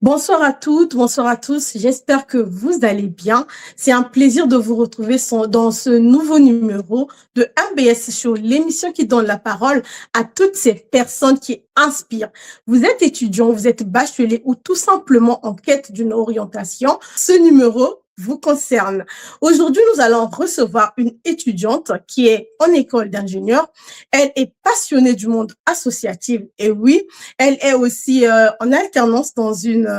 Bonsoir à toutes, bonsoir à tous. J'espère que vous allez bien. C'est un plaisir de vous retrouver dans ce nouveau numéro de MBS Show, l'émission qui donne la parole à toutes ces personnes qui inspirent. Vous êtes étudiant, vous êtes bachelier ou tout simplement en quête d'une orientation. Ce numéro vous concerne. Aujourd'hui, nous allons recevoir une étudiante qui est en école d'ingénieur. Elle est passionnée du monde associatif et oui, elle est aussi en alternance dans une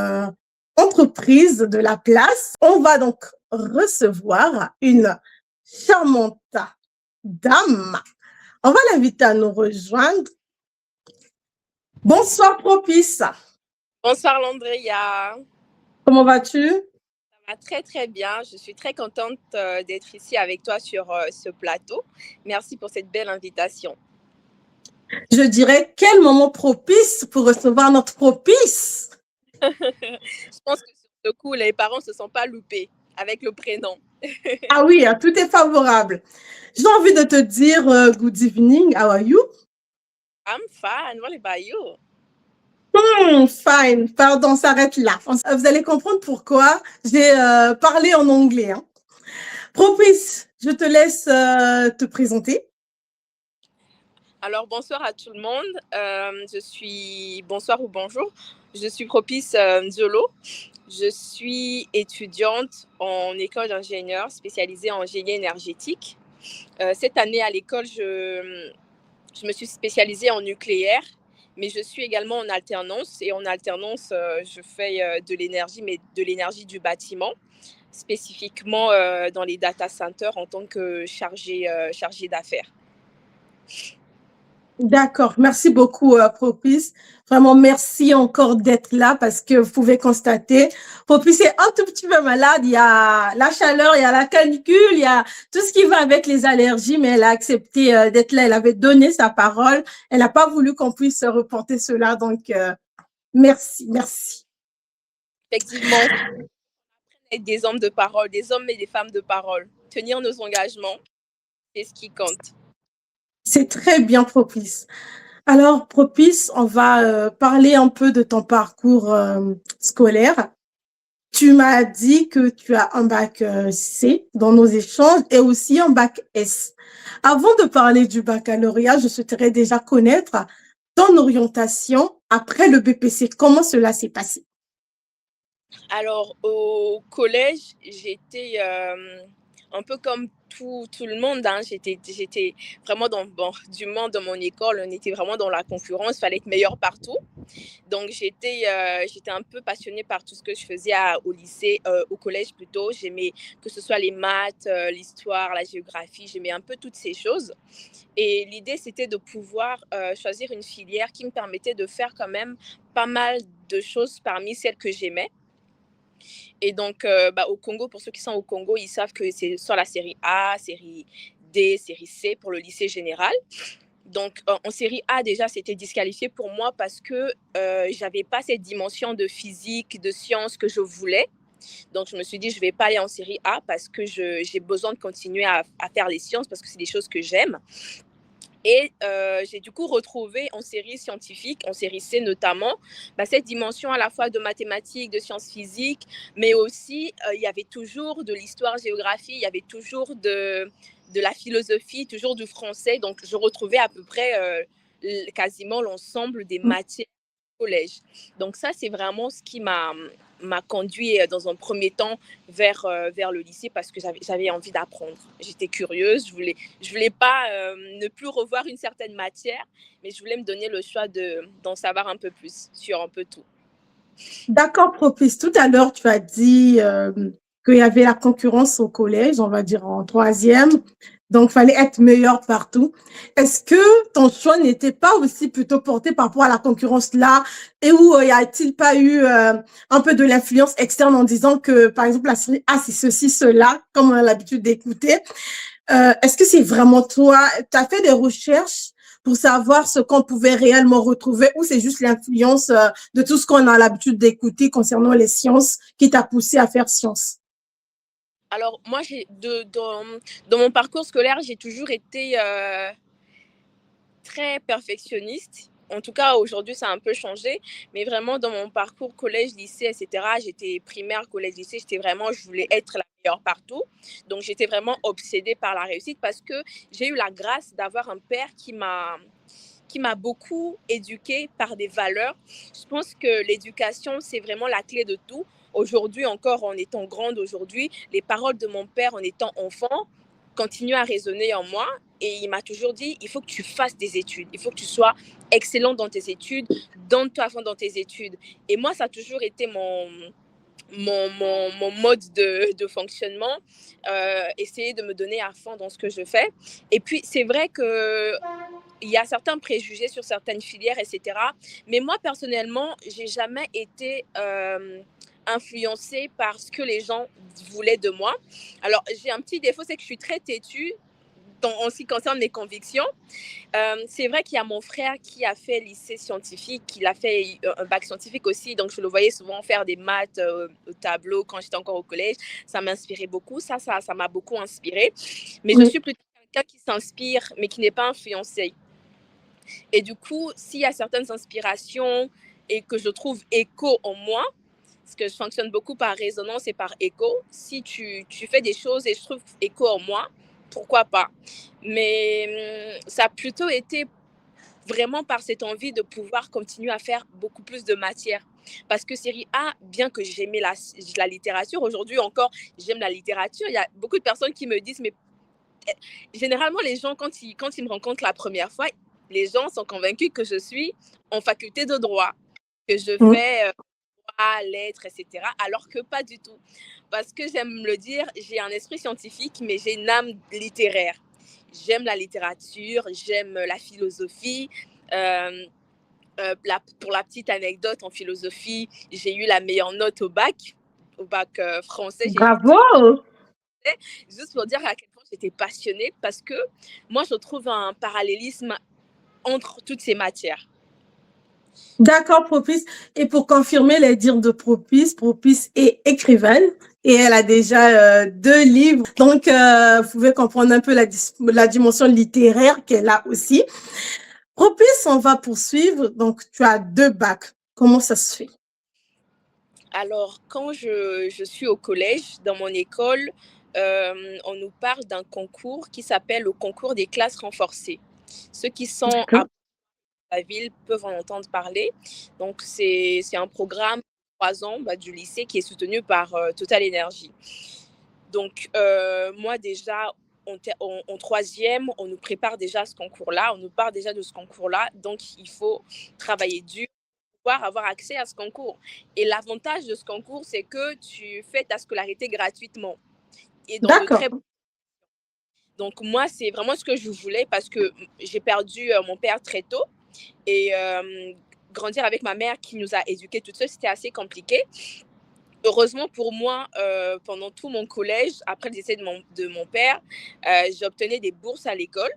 entreprise de la place. On va donc recevoir une charmante dame. On va l'inviter à nous rejoindre. Bonsoir Propice. Bonsoir Landria. Comment vas-tu? Ça va très très bien. Je suis très contente d'être ici avec toi sur ce plateau. Merci pour cette belle invitation. Je dirais quel moment propice pour recevoir notre Propice. Je pense que sur ce coup, les parents ne se sont pas loupés avec le prénom. Ah oui, tout est favorable. J'ai envie de te dire good evening, how are you? I'm fine, what about you? Fine, pardon, s'arrête là. Vous allez comprendre pourquoi j'ai parlé en anglais. Propice, je te laisse te présenter. Alors, bonsoir à tout le monde. Bonsoir ou bonjour. Je suis Propice Nzolo. Je suis étudiante en école d'ingénieur spécialisée en génie énergétique. Cette année à l'école, je me suis spécialisée en nucléaire, mais je suis également en alternance. Et en alternance, je fais de l'énergie, mais de l'énergie du bâtiment, spécifiquement dans les data centers en tant que chargée d'affaires. D'accord, merci beaucoup Propice. Vraiment, merci encore d'être là parce que vous pouvez constater, Propice est un tout petit peu malade. Il y a la chaleur, il y a la canicule, il y a tout ce qui va avec les allergies, mais elle a accepté d'être là. Elle avait donné sa parole. Elle n'a pas voulu qu'on puisse reporter cela. Donc, merci, merci. Effectivement, être des hommes de parole, des hommes et des femmes de parole. Tenir nos engagements, c'est ce qui compte. C'est très bien, Propice. Alors, Propice, on va parler un peu de ton parcours scolaire. Tu m'as dit que tu as un bac C dans nos échanges et aussi un bac S. Avant de parler du baccalauréat, je souhaiterais déjà connaître ton orientation après le BPC. Comment cela s'est passé? Alors, au collège, j'étais un peu comme tout le monde. J'étais vraiment du moins dans mon école, on était vraiment dans la concurrence, il fallait être meilleur partout. Donc, j'étais un peu passionnée par tout ce que je faisais au lycée, au collège plutôt. J'aimais que ce soit les maths, l'histoire, la géographie, j'aimais un peu toutes ces choses. Et l'idée, c'était de pouvoir choisir une filière qui me permettait de faire quand même pas mal de choses parmi celles que j'aimais. Et donc, au Congo, pour ceux qui sont au Congo, ils savent que c'est soit la série A, série D, série C pour le lycée général. Donc, en série A, déjà, c'était disqualifié pour moi parce que je n'avais pas cette dimension de physique, de sciences que je voulais. Donc, je me suis dit, je ne vais pas aller en série A parce que j'ai besoin de continuer à faire les sciences parce que c'est des choses que j'aime. Et j'ai du coup retrouvé en série scientifique, en série C notamment, cette dimension à la fois de mathématiques, de sciences physiques, mais aussi il y avait toujours de l'histoire-géographie, il y avait toujours de la philosophie, toujours du français. Donc, je retrouvais à peu près quasiment l'ensemble des matières du collège. Donc, ça, c'est vraiment ce qui m'a conduit dans un premier temps vers le lycée parce que j'avais envie d'apprendre. J'étais curieuse, je voulais pas ne plus revoir une certaine matière, mais je voulais me donner le choix d'en savoir un peu plus sur un peu tout. D'accord, Propice. Tout à l'heure, tu as dit qu'il y avait la concurrence au collège, on va dire en troisième. Donc, il fallait être meilleur partout. Est-ce que ton choix n'était pas aussi plutôt porté par rapport à la concurrence là et où y a-t-il pas eu un peu de l'influence externe en disant que, par exemple, la série A, c'est ceci, cela, comme on a l'habitude d'écouter. Est-ce que c'est vraiment toi? Tu as fait des recherches pour savoir ce qu'on pouvait réellement retrouver ou c'est juste l'influence de tout ce qu'on a l'habitude d'écouter concernant les sciences qui t'a poussé à faire sciences? Alors, moi, dans mon parcours scolaire, j'ai toujours été très perfectionniste. En tout cas, aujourd'hui, ça a un peu changé. Mais vraiment, dans mon parcours collège, lycée, etc., j'étais primaire, collège, lycée, je voulais être la meilleure partout. Donc, j'étais vraiment obsédée par la réussite parce que j'ai eu la grâce d'avoir un père qui m'a beaucoup éduquée par des valeurs. Je pense que l'éducation, c'est vraiment la clé de tout. Aujourd'hui encore, en étant grande aujourd'hui, les paroles de mon père en étant enfant continuent à résonner en moi. Et il m'a toujours dit, il faut que tu fasses des études, il faut que tu sois excellent dans tes études, donne-toi à fond dans tes études. Et moi, ça a toujours été mon mode de fonctionnement, essayer de me donner à fond dans ce que je fais. Et puis, c'est vrai qu'il y a certains préjugés sur certaines filières, etc. Mais moi, personnellement, j'ai jamais été influencée par ce que les gens voulaient de moi. Alors, j'ai un petit défaut, c'est que je suis très têtue en ce qui concerne mes convictions. C'est vrai qu'il y a mon frère qui a fait lycée scientifique, il a fait un bac scientifique aussi, donc je le voyais souvent faire des maths au tableau quand j'étais encore au collège. Ça m'inspirait beaucoup, ça m'a beaucoup inspiré. Mais je Oui. suis plutôt quelqu'un qui s'inspire, mais qui n'est pas influencé. Et du coup, s'il y a certaines inspirations et que je trouve écho en moi, parce que je fonctionne beaucoup par résonance et par écho, si tu fais des choses et je trouve écho en moi, pourquoi pas. Mais ça a plutôt été vraiment par cette envie de pouvoir continuer à faire beaucoup plus de matière. Parce que série A, bien que j'aimais la littérature, aujourd'hui encore, j'aime la littérature. Il y a beaucoup de personnes qui me disent, mais généralement, les gens, quand ils me rencontrent la première fois, les gens sont convaincus que je suis en faculté de droit, que je fais droit, lettres, etc. Alors que pas du tout. Parce que j'aime le dire, j'ai un esprit scientifique, mais j'ai une âme littéraire. J'aime la littérature, j'aime la philosophie. Pour la petite anecdote, en philosophie, j'ai eu la meilleure note au bac français. Bravo! Juste pour dire à quel point j'étais passionnée, parce que moi, je trouve un parallélisme entre toutes ces matières. D'accord, Propice. Et pour confirmer les dires de Propice, Propice est écrivaine et elle a déjà 2 livres. Donc, vous pouvez comprendre un peu la dimension littéraire qu'elle a aussi. Propice, on va poursuivre. Donc, tu as 2 bacs. Comment ça se fait? Alors, quand je suis au collège, dans mon école, on nous parle d'un concours qui s'appelle le concours des classes renforcées. Ceux qui sont à la ville peuvent en entendre parler. Donc, c'est un programme de 3 ans du lycée qui est soutenu par Total Energy. Donc, moi, déjà, en troisième, on nous prépare déjà à ce concours-là, on nous parle déjà de ce concours-là. Donc, il faut travailler dur pour pouvoir avoir accès à ce concours. Et l'avantage de ce concours, c'est que tu fais ta scolarité gratuitement et dans de très. Donc, moi, c'est vraiment ce que je voulais parce que j'ai perdu mon père très tôt. Et grandir avec ma mère qui nous a éduqués toutes seules, c'était assez compliqué. Heureusement pour moi, pendant tout mon collège, après le décès de mon père, j'obtenais des bourses à l'école.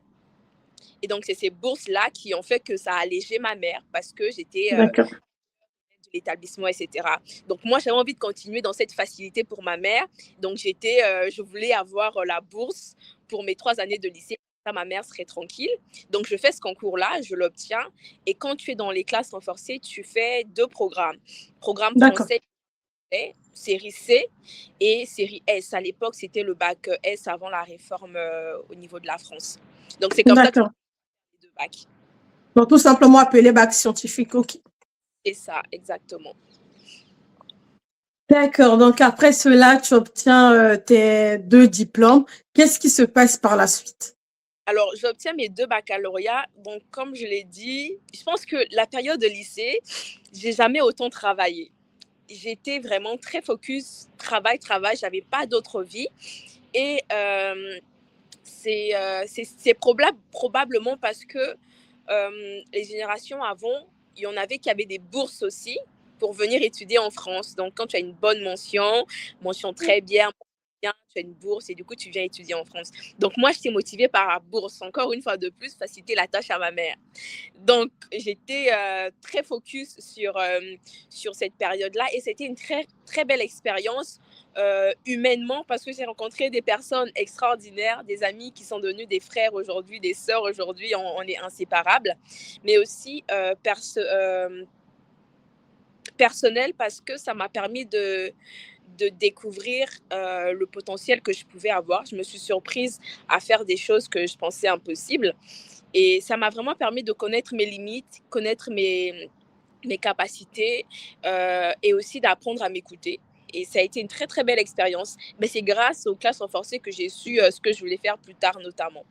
Et donc, c'est ces bourses-là qui ont fait que ça a allégé ma mère parce que j'étais de l'établissement, etc. Donc, moi, j'avais envie de continuer dans cette facilité pour ma mère. Donc, je voulais avoir la bourse pour mes 3 années de lycée. Ça, ma mère serait tranquille. Donc, je fais ce concours-là, je l'obtiens. Et quand tu es dans les classes renforcées, tu fais 2 programmes. Programme français, série C et série S. À l'époque, c'était le bac S avant la réforme au niveau de la France. Donc, c'est comme ça que les 2 bacs. Donc, tout simplement appelé bac scientifique. OK. C'est ça, exactement. D'accord. Donc, après cela, tu obtiens tes 2 diplômes. Qu'est-ce qui se passe par la suite? Alors, j'obtiens mes 2 baccalauréats. Donc, comme je l'ai dit, je pense que la période de lycée, j'ai jamais autant travaillé. J'étais vraiment très focus, travail, j'avais pas d'autre vie. Et c'est probablement parce que les générations avant, il y en avait qui avaient des bourses aussi pour venir étudier en France. Donc, quand tu as une bonne mention très bien, bien, tu as une bourse et du coup, tu viens étudier en France. Donc, moi, j'étais motivée par la bourse, encore une fois de plus, faciliter la tâche à ma mère. Donc, j'étais très focus sur cette période-là et c'était une très, très belle expérience humainement parce que j'ai rencontré des personnes extraordinaires, des amis qui sont devenus des frères aujourd'hui, des sœurs aujourd'hui, on est inséparables, mais aussi personnel parce que ça m'a permis de découvrir le potentiel que je pouvais avoir. Je me suis surprise à faire des choses que je pensais impossibles. Et ça m'a vraiment permis de connaître mes limites, connaître mes capacités et aussi d'apprendre à m'écouter. Et ça a été une très, très belle expérience. Mais c'est grâce aux classes renforcées que j'ai su ce que je voulais faire plus tard, notamment.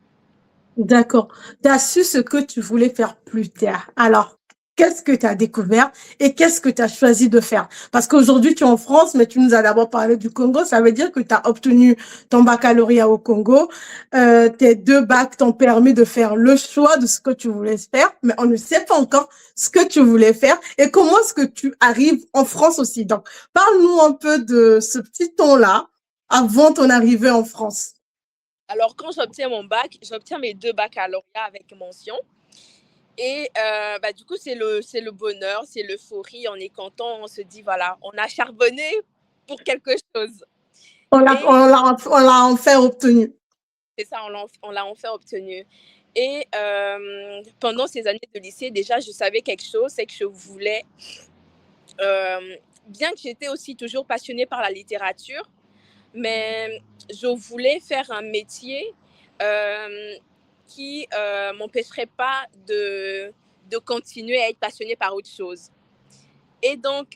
D'accord. Tu as su ce que tu voulais faire plus tard. Alors, qu'est-ce que tu as découvert et qu'est-ce que tu as choisi de faire? Parce qu'aujourd'hui, tu es en France, mais tu nous as d'abord parlé du Congo. Ça veut dire que tu as obtenu ton baccalauréat au Congo. Tes 2 bacs t'ont permis de faire le choix de ce que tu voulais faire, mais on ne sait pas encore ce que tu voulais faire et comment est-ce que tu arrives en France aussi. Donc, parle-nous un peu de ce petit temps-là avant ton arrivée en France. Alors, quand j'obtiens mon bac, j'obtiens mes 2 baccalauréats avec mention. Et du coup, c'est le bonheur, c'est l'euphorie. On est content, on se dit, voilà, on a charbonné pour quelque chose. Et On l'a enfin obtenu. c'est ça, on l'a enfin obtenu. Et pendant ces années de lycée, déjà, je savais quelque chose, c'est que je voulais, bien que j'étais aussi toujours passionnée par la littérature, mais je voulais faire un métier qui m'empêcherait pas de continuer à être passionnée par autre chose. Et donc,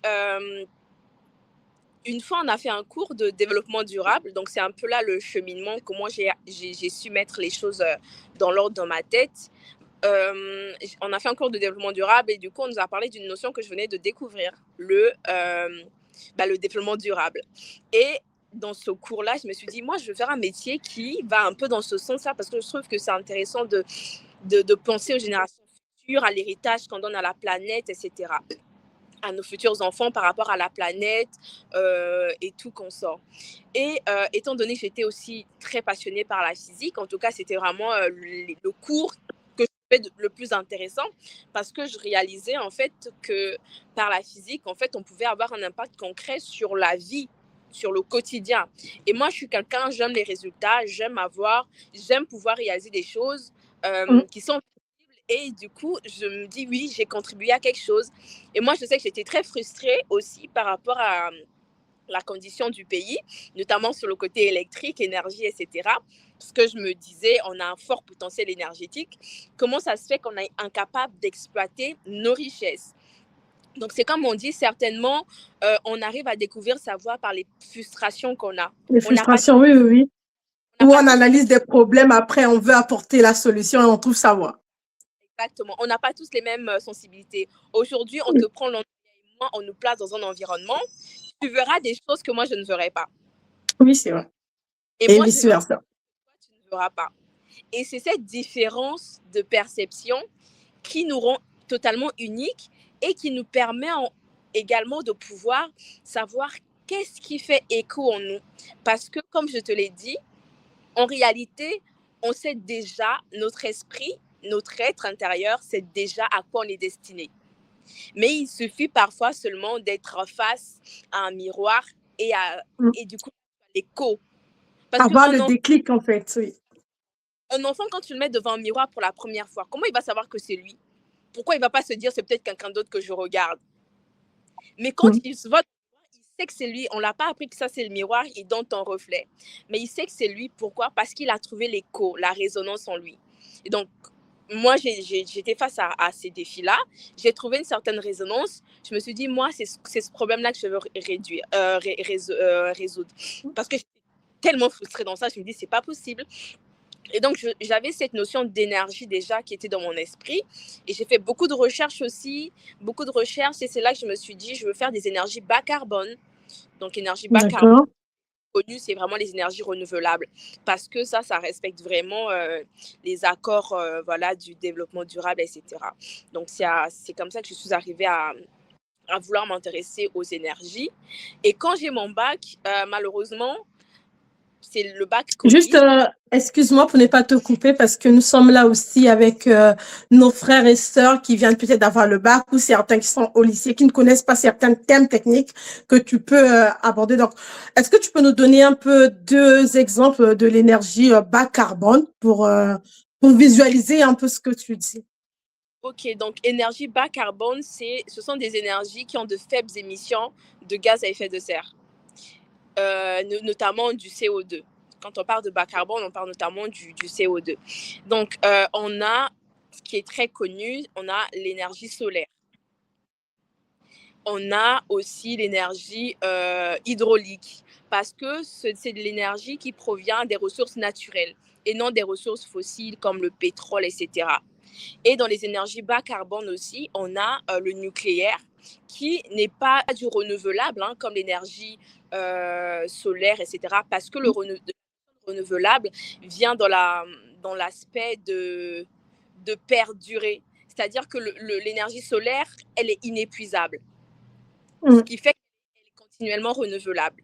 une fois, on a fait un cours de développement durable. Donc, c'est un peu là le cheminement, comment j'ai su mettre les choses dans l'ordre dans ma tête. On a fait un cours de développement durable et du coup, on nous a parlé d'une notion que je venais de découvrir, le développement durable. Et dans ce cours-là, je me suis dit, moi, je veux faire un métier qui va un peu dans ce sens-là parce que je trouve que c'est intéressant de penser aux générations futures, à l'héritage qu'on donne à la planète, etc., à nos futurs enfants par rapport à la planète et tout qu'on sort. Et étant donné que j'étais aussi très passionnée par la physique, en tout cas, c'était vraiment le cours que je trouvais le plus intéressant parce que je réalisais en fait que par la physique, en fait, on pouvait avoir un impact concret sur la vie, sur le quotidien. Et moi, je suis quelqu'un, j'aime les résultats, j'aime pouvoir réaliser des choses qui sont et du coup, je me dis, oui, j'ai contribué à quelque chose. Et moi, je sais que j'étais très frustrée aussi par rapport à la condition du pays, notamment sur le côté électrique, énergie, etc. Parce que je me disais, on a un fort potentiel énergétique. Comment ça se fait qu'on est incapable d'exploiter nos richesses? Donc, c'est comme on dit, certainement, on arrive à découvrir sa voie par les frustrations qu'on a. Les On n'a pas, frustrations, oui, oui, oui. on n'a Où pas on tous les mêmes. analyse des problèmes, après on veut apporter la solution et on trouve sa voie. Exactement. On n'a pas tous les mêmes sensibilités. Aujourd'hui, on te prend l'environnement, on nous place dans un environnement, tu verras des choses que moi, je ne verrai pas. Oui, c'est vrai. Et Et moi, je vice verrai versa. que tu ne verras pas. Et c'est cette différence de perception qui nous rend totalement uniques et qui nous permet également de pouvoir savoir qu'est-ce qui fait écho en nous. Parce que, comme je te l'ai dit, en réalité, on sait déjà, notre esprit, notre être intérieur, sait déjà à quoi on est destiné. Mais il suffit parfois seulement d'être face à un miroir Mm. et du coup, l'écho. Parce Avoir qu'un le déclic, en fait, oui. un enfant, quand tu le mets devant un miroir pour la première fois, comment il va savoir que c'est lui? Pourquoi il ne va pas se dire c'est peut-être quelqu'un d'autre que je regarde? Mais quand Mm. il se voit, il sait que c'est lui. On ne l'a pas appris que ça, c'est le miroir et dans ton reflet. Mais il sait que c'est lui. Pourquoi? Parce qu'il a trouvé l'écho, la résonance en lui. Et donc, moi, j'étais face à ces défis-là. J'ai trouvé une certaine résonance. Je me suis dit, moi, c'est ce problème-là que je veux résoudre. Parce que j'étais tellement frustrée dans ça, je me dis, c'est pas possible. Et donc, j'avais cette notion d'énergie déjà qui était dans mon esprit. Et j'ai fait beaucoup de recherches aussi, beaucoup de recherches. Et c'est là que je me suis dit, je veux faire des énergies bas carbone. Donc, énergie bas carbone, D'accord. connu, c'est vraiment les énergies renouvelables. Parce que ça respecte vraiment les accords voilà, du développement durable, etc. Donc, c'est comme ça que je suis arrivée à vouloir m'intéresser aux énergies. Et quand j'ai mon bac, malheureusement, c'est le bac Juste, Covid. excuse-moi pour ne pas te couper parce que nous sommes là aussi avec nos frères et sœurs qui viennent peut-être d'avoir le bac ou certains qui sont au lycée, qui ne connaissent pas certains thèmes techniques que tu peux aborder. Donc, est-ce que tu peux nous donner un peu deux exemples de l'énergie bas carbone pour visualiser un peu ce que tu dis? Ok, donc énergie bas carbone, ce sont des énergies qui ont de faibles émissions de gaz à effet de serre, notamment du CO2. Quand on parle de bas carbone, on parle notamment du CO2. Donc, on a, ce qui est très connu, on a l'énergie solaire. On a aussi l'énergie hydraulique, parce que c'est de l'énergie qui provient des ressources naturelles et non des ressources fossiles comme le pétrole, etc. Et dans les énergies bas carbone aussi, on a le nucléaire, qui n'est pas du renouvelable, hein, comme l'énergie solaire, etc. Parce que le renouvelable vient dans l'aspect de perdurer. C'est-à-dire que l'énergie solaire, elle est inépuisable, ce qui fait qu'elle est continuellement renouvelable.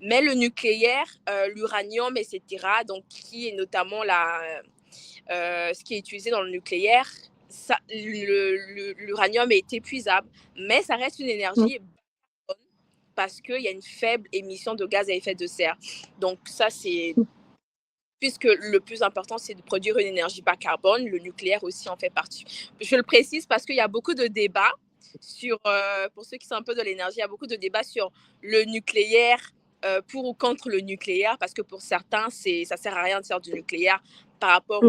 Mais le nucléaire, l'uranium, etc., donc qui est notamment ce qui est utilisé dans le nucléaire, l'uranium est épuisable, mais ça reste une énergie bonne parce qu'il y a une faible émission de gaz à effet de serre. Donc ça, c'est... Puisque le plus important, c'est de produire une énergie bas carbone, le nucléaire aussi en fait partie. Je le précise parce qu'il y a beaucoup de débats sur, pour ceux qui sont un peu de l'énergie, il y a beaucoup de débats sur le nucléaire, pour ou contre le nucléaire, parce que pour certains, ça ne sert à rien de faire du nucléaire par rapport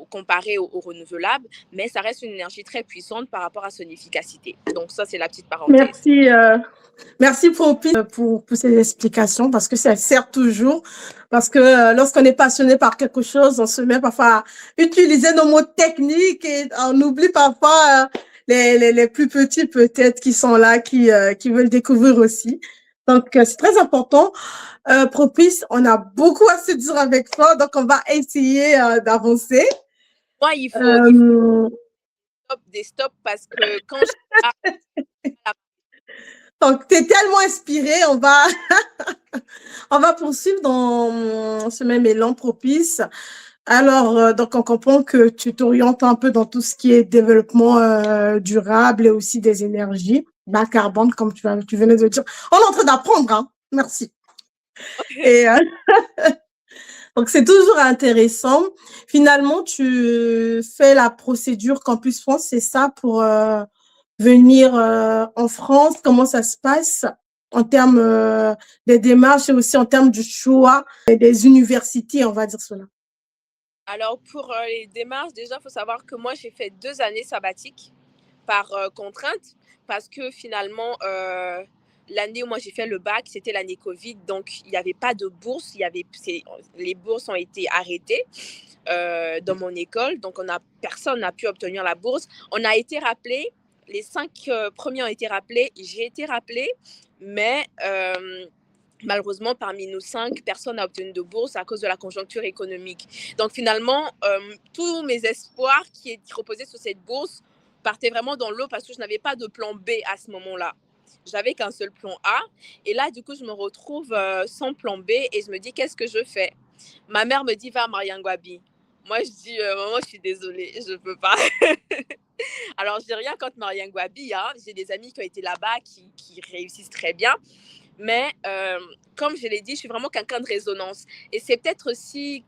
comparé au renouvelable, mais ça reste une énergie très puissante par rapport à son efficacité. Donc ça, c'est la petite parenthèse. Merci pour ces explications parce que ça sert toujours. Parce que lorsqu'on est passionné par quelque chose, on se met parfois à utiliser nos mots techniques et on oublie parfois les plus petits peut-être qui sont là, qui veulent découvrir aussi. Donc, c'est très important. Propice, on a beaucoup à se dire avec toi, donc on va essayer d'avancer. Moi, il faut des stops parce que quand je... Donc, tu es tellement inspiré, on va poursuivre dans ce même élan propice. Alors, donc, on comprend que tu t'orientes un peu dans tout ce qui est développement durable et aussi des énergies bas carbone, comme tu venais de dire. On est en train d'apprendre, hein. Merci. Et donc, c'est toujours intéressant. Finalement, tu fais la procédure Campus France, c'est ça, pour venir en France? Comment ça se passe en termes des démarches et aussi en termes du choix des universités, on va dire cela? Alors, pour les démarches, déjà, il faut savoir que moi, j'ai fait 2 années sabbatiques par contrainte, parce que finalement, l'année où moi j'ai fait le bac, c'était l'année Covid, donc il n'y avait pas de bourse, les bourses ont été arrêtées dans mon école, donc personne n'a pu obtenir la bourse. On a été rappelés, les 5 premiers ont été rappelés, j'ai été rappelée, mais malheureusement, parmi nous 5, personne n'a obtenu de bourse à cause de la conjoncture économique. Donc finalement, tous mes espoirs qui reposaient sur cette bourse partaient vraiment dans l'eau parce que je n'avais pas de plan B à ce moment-là. J'avais qu'un seul plan A. Et là, du coup, je me retrouve sans plan B et je me dis, qu'est-ce que je fais? Ma mère me dit, va à Mariangouabi. Moi, je dis, maman, je suis désolée, je ne peux pas. Alors, je n'ai rien contre Mariangouabi. Hein. J'ai des amis qui ont été là-bas, qui réussissent très bien. Mais comme je l'ai dit, je suis vraiment quelqu'un de résonance. Et c'est peut-être aussi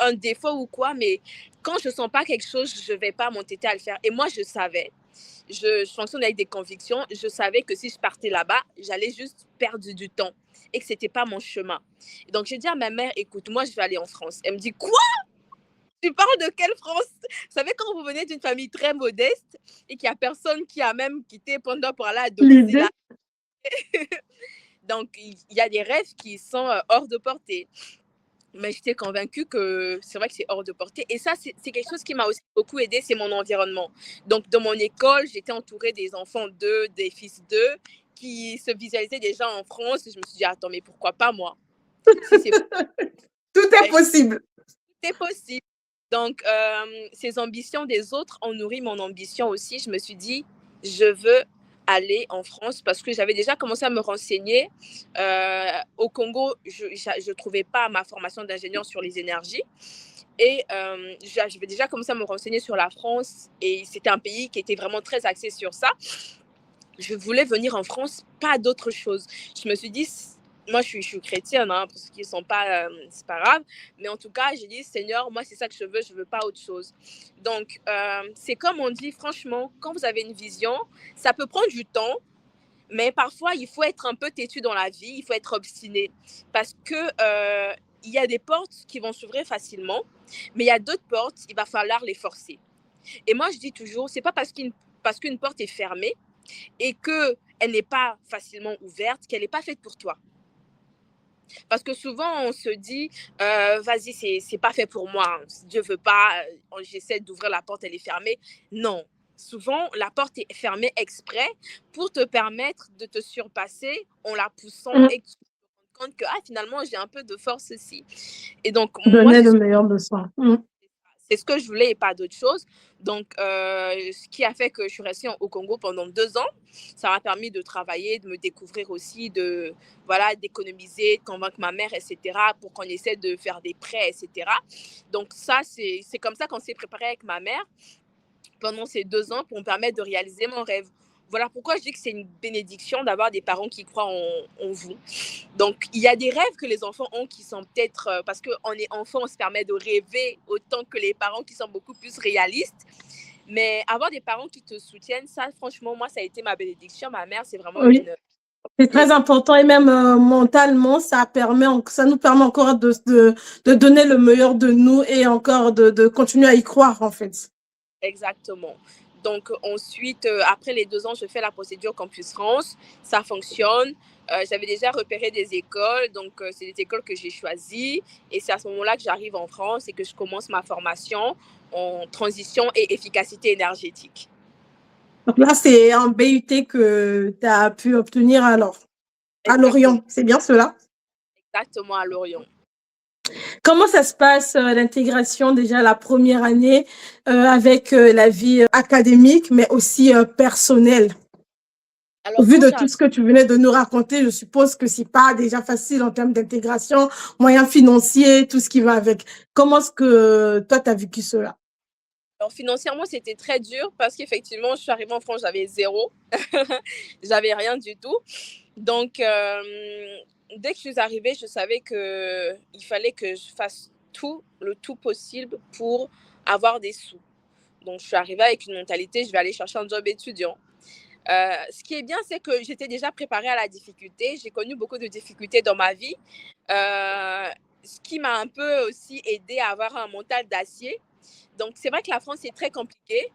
un défaut ou quoi, mais quand je ne sens pas quelque chose, je ne vais pas m'entêter à le faire. Et moi, je savais. Je fonctionne avec des convictions. Je savais que si je partais là-bas, j'allais juste perdre du temps et que ce n'était pas mon chemin. Et donc, j'ai dit à ma mère, écoute, moi, je vais aller en France. Elle me dit, quoi? Tu parles de quelle France? Vous savez, quand vous venez d'une famille très modeste et qu'il n'y a personne qui a même quitté pendant pour aller à domicile. Donc, il y a des rêves qui sont hors de portée. Mais j'étais convaincue que c'est vrai que c'est hors de portée. Et ça, c'est quelque chose qui m'a aussi beaucoup aidée, c'est mon environnement. Donc, dans mon école, j'étais entourée des enfants d'eux, des fils d'eux, qui se visualisaient déjà en France. Et je me suis dit, attends, mais pourquoi pas moi? Si Tout est possible. C'est possible. Donc, ces ambitions des autres ont nourri mon ambition aussi. Je me suis dit, je veux aller en France parce que j'avais déjà commencé à me renseigner. Au Congo, je ne trouvais pas ma formation d'ingénieur sur les énergies. Et j'avais déjà commencé à me renseigner sur la France et c'était un pays qui était vraiment très axé sur ça. Je voulais venir en France, pas d'autre chose. Je me suis dit, moi je suis chrétienne, hein, pour ceux qui ne sont pas, c'est pas grave, mais en tout cas, j'ai dit, Seigneur, moi c'est ça que je veux pas autre chose. Donc, c'est comme on dit, franchement, quand vous avez une vision, ça peut prendre du temps, mais parfois, il faut être un peu têtu dans la vie, il faut être obstiné, parce que il y a des portes qui vont s'ouvrir facilement, mais il y a d'autres portes, il va falloir les forcer. Et moi, je dis toujours, c'est pas parce qu'une porte est fermée et qu'elle n'est pas facilement ouverte qu'elle n'est pas faite pour toi. Parce que souvent, on se dit, vas-y, c'est pas fait pour moi. Dieu veut pas, j'essaie d'ouvrir la porte, elle est fermée. Non. Souvent, la porte est fermée exprès pour te permettre de te surpasser en la poussant et que tu te rends compte que finalement, j'ai un peu de force ici. Et donc, moi, Donner le meilleur de soi. c'est ce que je voulais et pas d'autre chose. Donc, ce qui a fait que je suis restée au Congo pendant 2 ans, ça m'a permis de travailler, de me découvrir aussi, d'économiser, de convaincre ma mère, etc., pour qu'on essaie de faire des prêts, etc. Donc, ça, c'est comme ça qu'on s'est préparé avec ma mère pendant ces 2 ans pour me permettre de réaliser mon rêve. Voilà pourquoi je dis que c'est une bénédiction d'avoir des parents qui croient en vous. Donc, il y a des rêves que les enfants ont qui sont peut-être, parce qu'on est enfant, on se permet de rêver autant que les parents qui sont beaucoup plus réalistes. Mais avoir des parents qui te soutiennent, ça, franchement, moi, ça a été ma bénédiction. Ma mère, c'est vraiment Oui. C'est très important et même mentalement, ça nous permet encore de donner le meilleur de nous et encore de continuer à y croire, en fait. Exactement. Donc, ensuite, après les 2 ans, je fais la procédure Campus France. Ça fonctionne. J'avais déjà repéré des écoles. Donc, c'est des écoles que j'ai choisies. Et c'est à ce moment-là que j'arrive en France et que je commence ma formation en transition et efficacité énergétique. Donc là, c'est un BUT que tu as pu obtenir alors à Lorient. C'est bien cela? Exactement, à Lorient. Comment ça se passe l'intégration déjà la première année avec la vie académique, mais aussi personnelle? Au Alors, vu de tout ce que tu venais de nous raconter, je suppose que c'est pas déjà facile en termes d'intégration, moyens financiers, tout ce qui va avec. Comment est-ce que toi, tu as vécu cela? Alors, financièrement, c'était très dur parce qu'effectivement, je suis arrivée en France, j'avais zéro. J'avais rien du tout. Donc, dès que je suis arrivée, je savais qu'il fallait que je fasse le tout possible pour avoir des sous. Donc, je suis arrivée avec une mentalité, je vais aller chercher un job étudiant. Ce qui est bien, c'est que j'étais déjà préparée à la difficulté. J'ai connu beaucoup de difficultés dans ma vie. Ce qui m'a un peu aussi aidée à avoir un mental d'acier. Donc, c'est vrai que la France est très compliquée,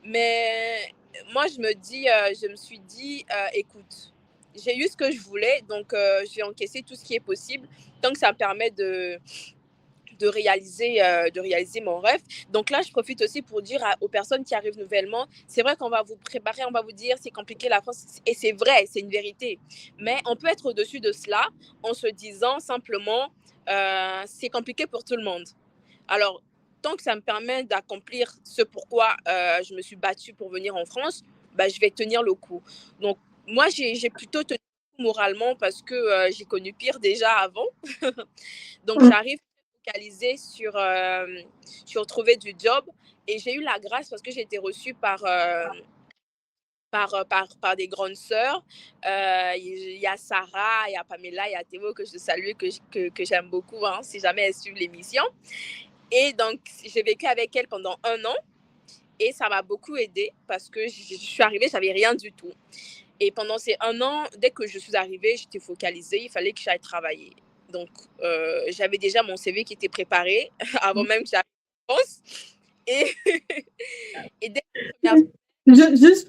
mais moi, je me suis dit, écoute, j'ai eu ce que je voulais, donc je vais encaisser tout ce qui est possible, tant que ça me permet de réaliser mon rêve. Donc là, je profite aussi pour dire aux personnes qui arrivent nouvellement, c'est vrai qu'on va vous préparer, on va vous dire c'est compliqué la France, et c'est vrai, c'est une vérité. Mais on peut être au-dessus de cela en se disant simplement, c'est compliqué pour tout le monde. Alors, tant que ça me permet d'accomplir ce pourquoi je me suis battue pour venir en France, bah, je vais tenir le coup. Donc, moi, j'ai plutôt tenu le coup moralement parce que j'ai connu pire déjà avant. Donc, j'arrive focalisée sur trouver du job et j'ai eu la grâce parce que j'ai été reçue par des grandes sœurs. Il y a Sarah, il y a Pamela, il y a Théo que je salue, que j'aime beaucoup, hein, si jamais elles suivent l'émission. Et donc, j'ai vécu avec elle pendant 1 an et ça m'a beaucoup aidée parce que je suis arrivée, j'avais rien du tout. Et pendant ces 1 an, dès que je suis arrivée, j'étais focalisée, il fallait que j'aille travailler. Donc, j'avais déjà mon CV qui était préparé avant même que j'arrive en France. Et, et dès Juste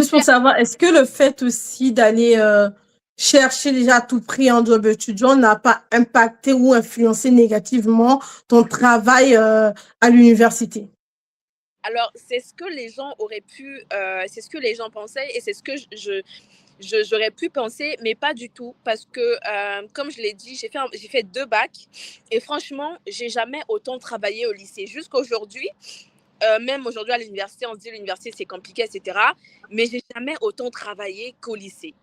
pour savoir, est-ce que le fait aussi d'aller chercher déjà à tout prix un job étudiant n'a pas impacté ou influencé négativement ton travail à l'université? Alors, c'est ce que les gens auraient pu, c'est ce que les gens pensaient et c'est ce que j'aurais pu penser, mais pas du tout. Parce que, comme je l'ai dit, j'ai fait 2 bacs et franchement, j'ai jamais autant travaillé au lycée. Jusqu'à aujourd'hui, même aujourd'hui à l'université, on se dit l'université c'est compliqué, etc. Mais j'ai jamais autant travaillé qu'au lycée.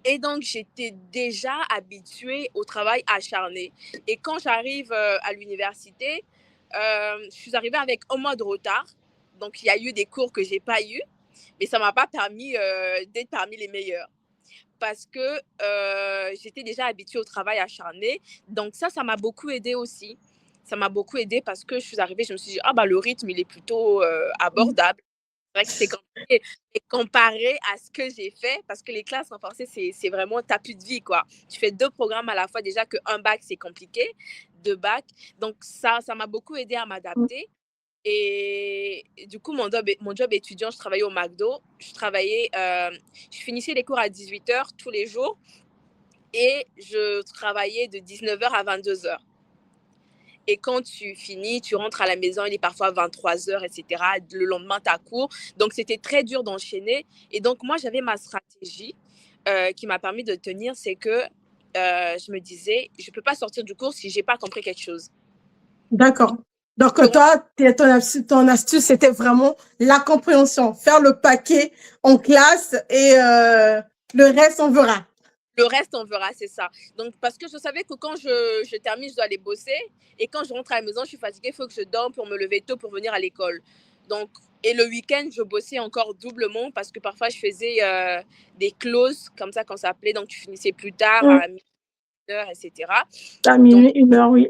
Et donc, j'étais déjà habituée au travail acharné. Et quand j'arrive à l'université, je suis arrivée avec un mois de retard. Donc, il y a eu des cours que je n'ai pas eu, mais ça ne m'a pas permis d'être parmi les meilleurs. Parce que j'étais déjà habituée au travail acharné. Donc, ça m'a beaucoup aidée aussi. Ça m'a beaucoup aidée parce que je suis arrivée, je me suis dit, ah bah, le rythme, il est plutôt abordable. C'est vrai que c'était compliqué. Et comparé à ce que j'ai fait, parce que les classes en français, c'est vraiment ta plus de vie, quoi. Tu fais 2 programmes à la fois. Déjà qu'un bac, c'est compliqué. 2 bacs. Donc, ça m'a beaucoup aidé à m'adapter. Et du coup, mon job étudiant, je travaillais au McDo. Je finissais les cours à 18h tous les jours. Et je travaillais de 19h à 22h. Et quand tu finis, tu rentres à la maison, il est parfois 23h, etc. Le lendemain, tu as cours. Donc, c'était très dur d'enchaîner. Et donc, moi, j'avais ma stratégie qui m'a permis de tenir, c'est que je me disais, je ne peux pas sortir du cours si je n'ai pas compris quelque chose. D'accord. Donc, Je rentre- toi, ton astuce, c'était vraiment la compréhension, faire le paquet en classe et le reste, on verra. Le reste, on verra, c'est ça. Donc, parce que je savais que quand je termine, je dois aller bosser. Et quand je rentre à la maison, je suis fatiguée, il faut que je dorme pour me lever tôt pour venir à l'école. Donc, et le week-end, je bossais encore doublement parce que parfois, je faisais des clauses, comme ça qu'on s'appelait. Donc, tu finissais plus tard, à minuit, etc. À Donc, minuit, 1 heure, oui.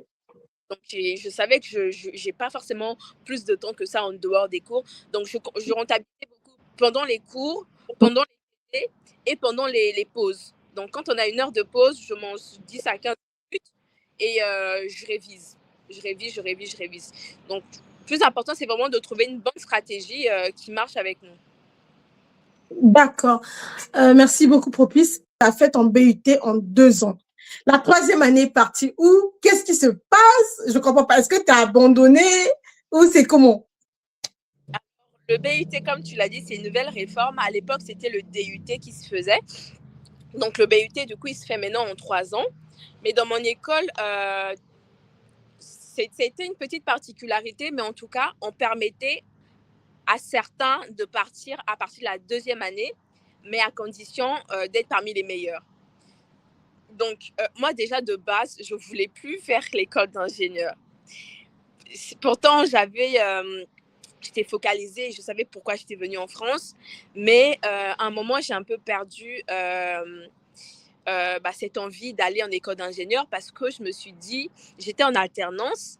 donc je savais que je n'ai pas forcément plus de temps que ça en dehors des cours. Donc, je rentabilisais beaucoup pendant les cours, pendant les TT et pendant les pauses. Donc, quand on a 1 heure de pause, je mange 10 à 15 minutes et je révise. Je révise. Donc, le plus important, c'est vraiment de trouver une bonne stratégie qui marche avec nous. D'accord. Merci beaucoup, Propice. Tu as fait ton BUT en 2 ans. La troisième année est partie où? Qu'est-ce qui se passe? Je ne comprends pas. Est-ce que tu as abandonné ou c'est comment? Le BUT, comme tu l'as dit, c'est une nouvelle réforme. À l'époque, c'était le DUT qui se faisait. Donc, le BUT, du coup, il se fait maintenant en 3 ans. Mais dans mon école, c'était une petite particularité, mais en tout cas, on permettait à certains de partir à partir de la 2e année, mais à condition d'être parmi les meilleurs. Donc, moi, déjà, de base, je ne voulais plus faire l'école d'ingénieur. Pourtant, j'étais focalisée, je savais pourquoi j'étais venue en France, mais à un moment, j'ai un peu perdu cette envie d'aller en école d'ingénieur parce que je me suis dit, j'étais en alternance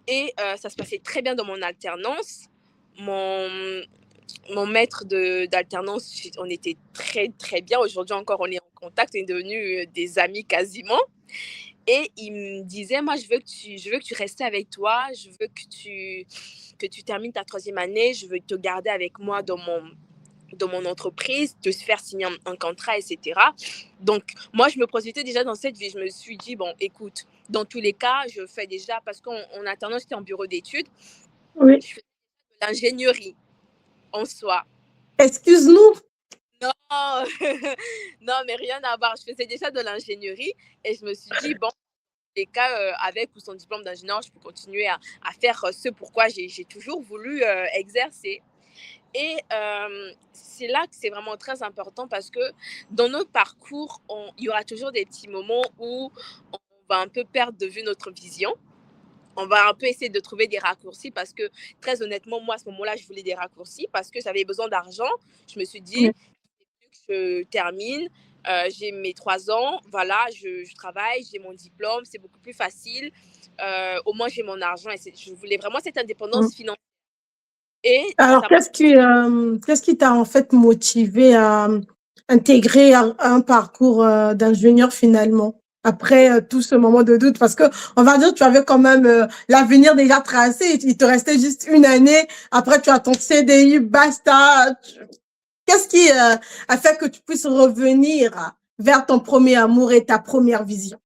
et ça se passait très bien dans mon alternance. Mon maître d'alternance, on était très, très bien. Aujourd'hui encore, on est en contact, on est devenus des amis quasiment. Et il me disait, moi, je veux que tu restes avec toi, je veux que tu termines ta 3e année, je veux te garder avec moi dans mon entreprise, te faire signer un contrat, etc. Donc, moi, je me projetais déjà dans cette vie. Je me suis dit, bon, écoute, dans tous les cas, je fais déjà, parce qu'en alternance, j'étais en bureau d'études, Oui. je fais de l'ingénierie en soi. Excuse-nous. Non, non, mais rien à voir. Je faisais déjà de l'ingénierie et je me suis dit, bon, les cas, avec ou sans diplôme d'ingénieur, je peux continuer à faire ce pourquoi j'ai toujours voulu exercer. Et c'est là que c'est vraiment très important parce que dans notre parcours, il y aura toujours des petits moments où on va un peu perdre de vue notre vision. On va un peu essayer de trouver des raccourcis parce que, très honnêtement, moi, à ce moment-là, je voulais des raccourcis parce que j'avais besoin d'argent. Je me suis dit, Oui. je termine, j'ai mes 3 ans, voilà, je travaille, j'ai mon diplôme, c'est beaucoup plus facile. Au moins, j'ai mon argent et je voulais vraiment cette indépendance financière. Et Alors, ça m'a qu'est-ce qui t'a en fait motivé à intégrer un parcours d'ingénieur finalement, après tout ce moment de doute? Parce que on va dire, tu avais quand même l'avenir déjà tracé, il te restait juste 1 année, après tu as ton CDI, basta. Qu'est-ce qui a fait que tu puisses revenir vers ton premier amour et ta première vision?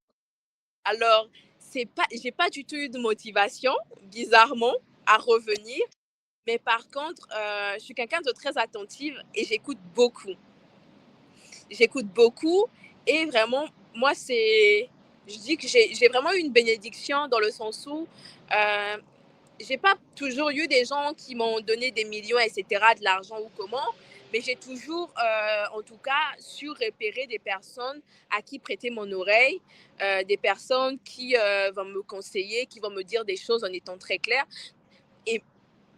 Alors, j'ai pas du tout eu de motivation, bizarrement, à revenir. Mais par contre, je suis quelqu'un de très attentive et j'écoute beaucoup. J'écoute beaucoup et vraiment, moi, je dis que j'ai vraiment eu une bénédiction dans le sens où j'ai pas toujours eu des gens qui m'ont donné des millions, etc., de l'argent ou comment, mais j'ai toujours, en tout cas, su repérer des personnes à qui prêter mon oreille, des personnes qui vont me conseiller, qui vont me dire des choses en étant très claires. Et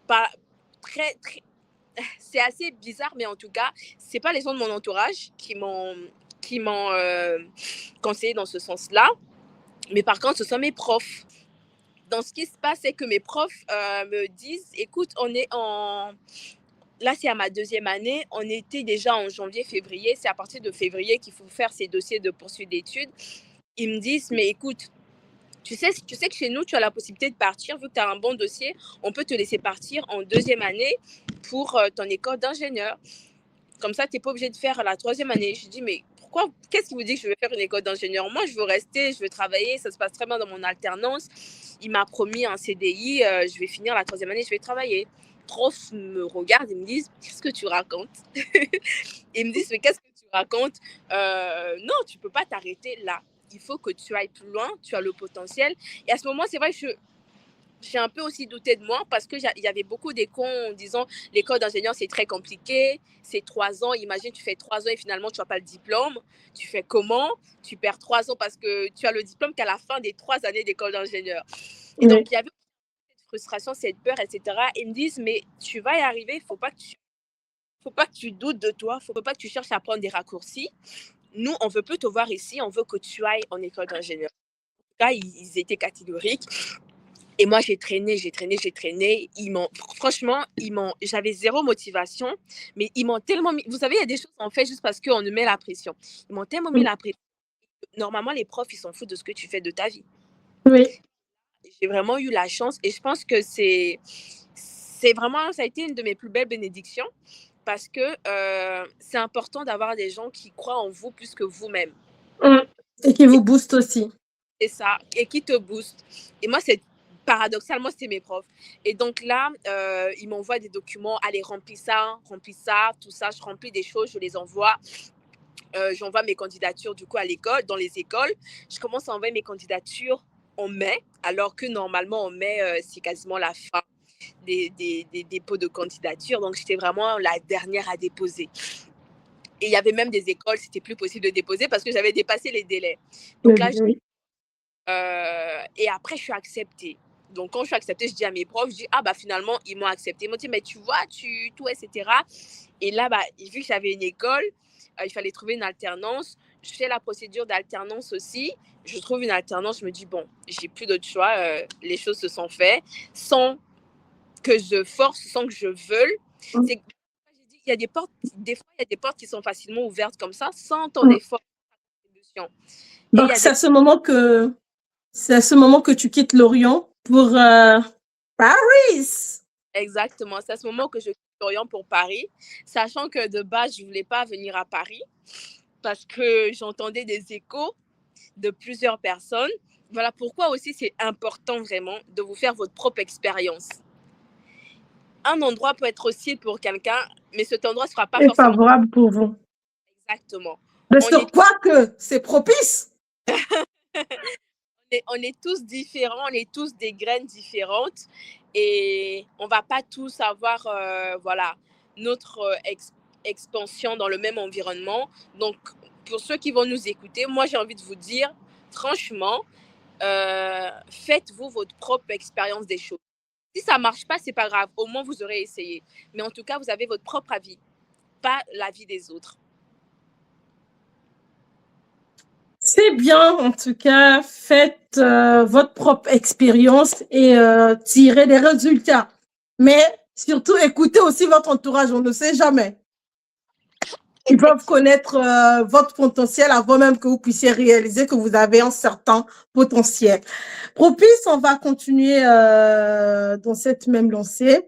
pas très, très, c'est assez bizarre, mais en tout cas, c'est pas les gens de mon entourage qui m'ont conseillé dans ce sens-là, mais par contre, ce sont mes profs. Donc, ce qui se passe, c'est que mes profs me disent, écoute, on est en... Là, c'est à ma 2e année. On était déjà en janvier, février. C'est à partir de février qu'il faut faire ces dossiers de poursuite d'études. Ils me disent, mais écoute, tu sais que chez nous, tu as la possibilité de partir. Vu que tu as un bon dossier, on peut te laisser partir en 2e année pour ton école d'ingénieur. Comme ça, tu n'es pas obligé de faire la 3e année. Je dis, mais pourquoi? Qu'est-ce qui vous dit que je vais faire une école d'ingénieur? Moi, je veux rester, je veux travailler. Ça se passe très bien dans mon alternance. Il m'a promis un CDI. Je vais finir la 3e année, je vais travailler. Profs me regardent et me disent, qu'est-ce que tu racontes? Ils me disent, mais qu'est-ce que tu racontes? Non, tu ne peux pas t'arrêter là. Il faut que tu ailles plus loin. Tu as le potentiel. Et à ce moment, c'est vrai que j'ai un peu aussi douté de moi parce qu'il y avait beaucoup d'échos en disant l'école d'ingénieur, c'est très compliqué, c'est 3 ans. Imagine, tu fais 3 ans et finalement, tu n'as pas le diplôme. Tu fais comment? Tu perds 3 ans parce que tu as le diplôme qu'à la fin des 3 années d'école d'ingénieur. Et donc, il y avait cette frustration, cette peur, etc. Ils me disent, mais tu vas y arriver, il ne faut pas que tu doutes de toi, il ne faut pas que tu cherches à prendre des raccourcis. Nous, on ne veut plus te voir ici, on veut que tu ailles en école d'ingénieur. En tout cas, ils étaient catégoriques. Et moi, j'ai traîné. Franchement, j'avais zéro motivation, mais ils m'ont tellement mis, vous savez, il y a des choses qu'on fait juste parce qu'on nous met la pression. Ils m'ont tellement mis la pression. Normalement, les profs, ils s'en foutent de ce que tu fais de ta vie. Oui. J'ai vraiment eu la chance et je pense que ça a été une de mes plus belles bénédictions parce que c'est important d'avoir des gens qui croient en vous plus que vous-même. Et qui vous boostent aussi. C'est ça, et qui te boostent. Et moi, paradoxalement, c'était mes profs. Et donc là, ils m'envoient des documents, allez, remplis ça, tout ça. Je remplis des choses, je les envoie. J'envoie mes candidatures du coup à l'école, dans les écoles. Je commence à envoyer mes candidatures en mai, alors que normalement en mai, c'est quasiment la fin des dépôts de candidature. Donc, j'étais vraiment la dernière à déposer. Et il y avait même des écoles, c'était plus possible de déposer parce que j'avais dépassé les délais. Donc là, et après, je suis acceptée. Donc, quand je suis acceptée, je dis à mes profs, je dis, ah, bah, finalement, ils m'ont acceptée. Ils m'ont dit, mais tu vois, tout, etc. Et là, bah, vu que j'avais une école, il fallait trouver une alternance. Je fais la procédure d'alternance aussi. Je trouve une alternance. Je me dis, bon, j'ai plus d'autre choix. Les choses se sont faites sans que je force, sans que je veuille. C'est il y a des portes, des fois, il y a des portes qui sont facilement ouvertes comme ça, sans ton effort. Donc, c'est à ce moment que tu quittes Lorient pour Paris. Exactement. C'est à ce moment que je quitte Lorient pour Paris, sachant que de base, je ne voulais pas venir à Paris parce que j'entendais des échos de plusieurs personnes. Voilà pourquoi aussi c'est important vraiment de vous faire votre propre expérience. Un endroit peut être hostile pour quelqu'un, mais cet endroit ne sera pas forcément favorable pour vous. Exactement. Mais sur quoi que c'est propice? On est tous différents, on est tous des graines différentes et on ne va pas tous avoir notre expansion dans le même environnement. Donc, pour ceux qui vont nous écouter, moi, j'ai envie de vous dire, franchement, faites-vous votre propre expérience des choses. Si ça ne marche pas, ce n'est pas grave. Au moins, vous aurez essayé. Mais en tout cas, vous avez votre propre avis, pas l'avis des autres. C'est bien, en tout cas, faites votre propre expérience et tirez des résultats. Mais surtout, écoutez aussi votre entourage, on ne sait jamais. Ils peuvent connaître votre potentiel avant même que vous puissiez réaliser que vous avez un certain potentiel. Propice, on va continuer dans cette même lancée.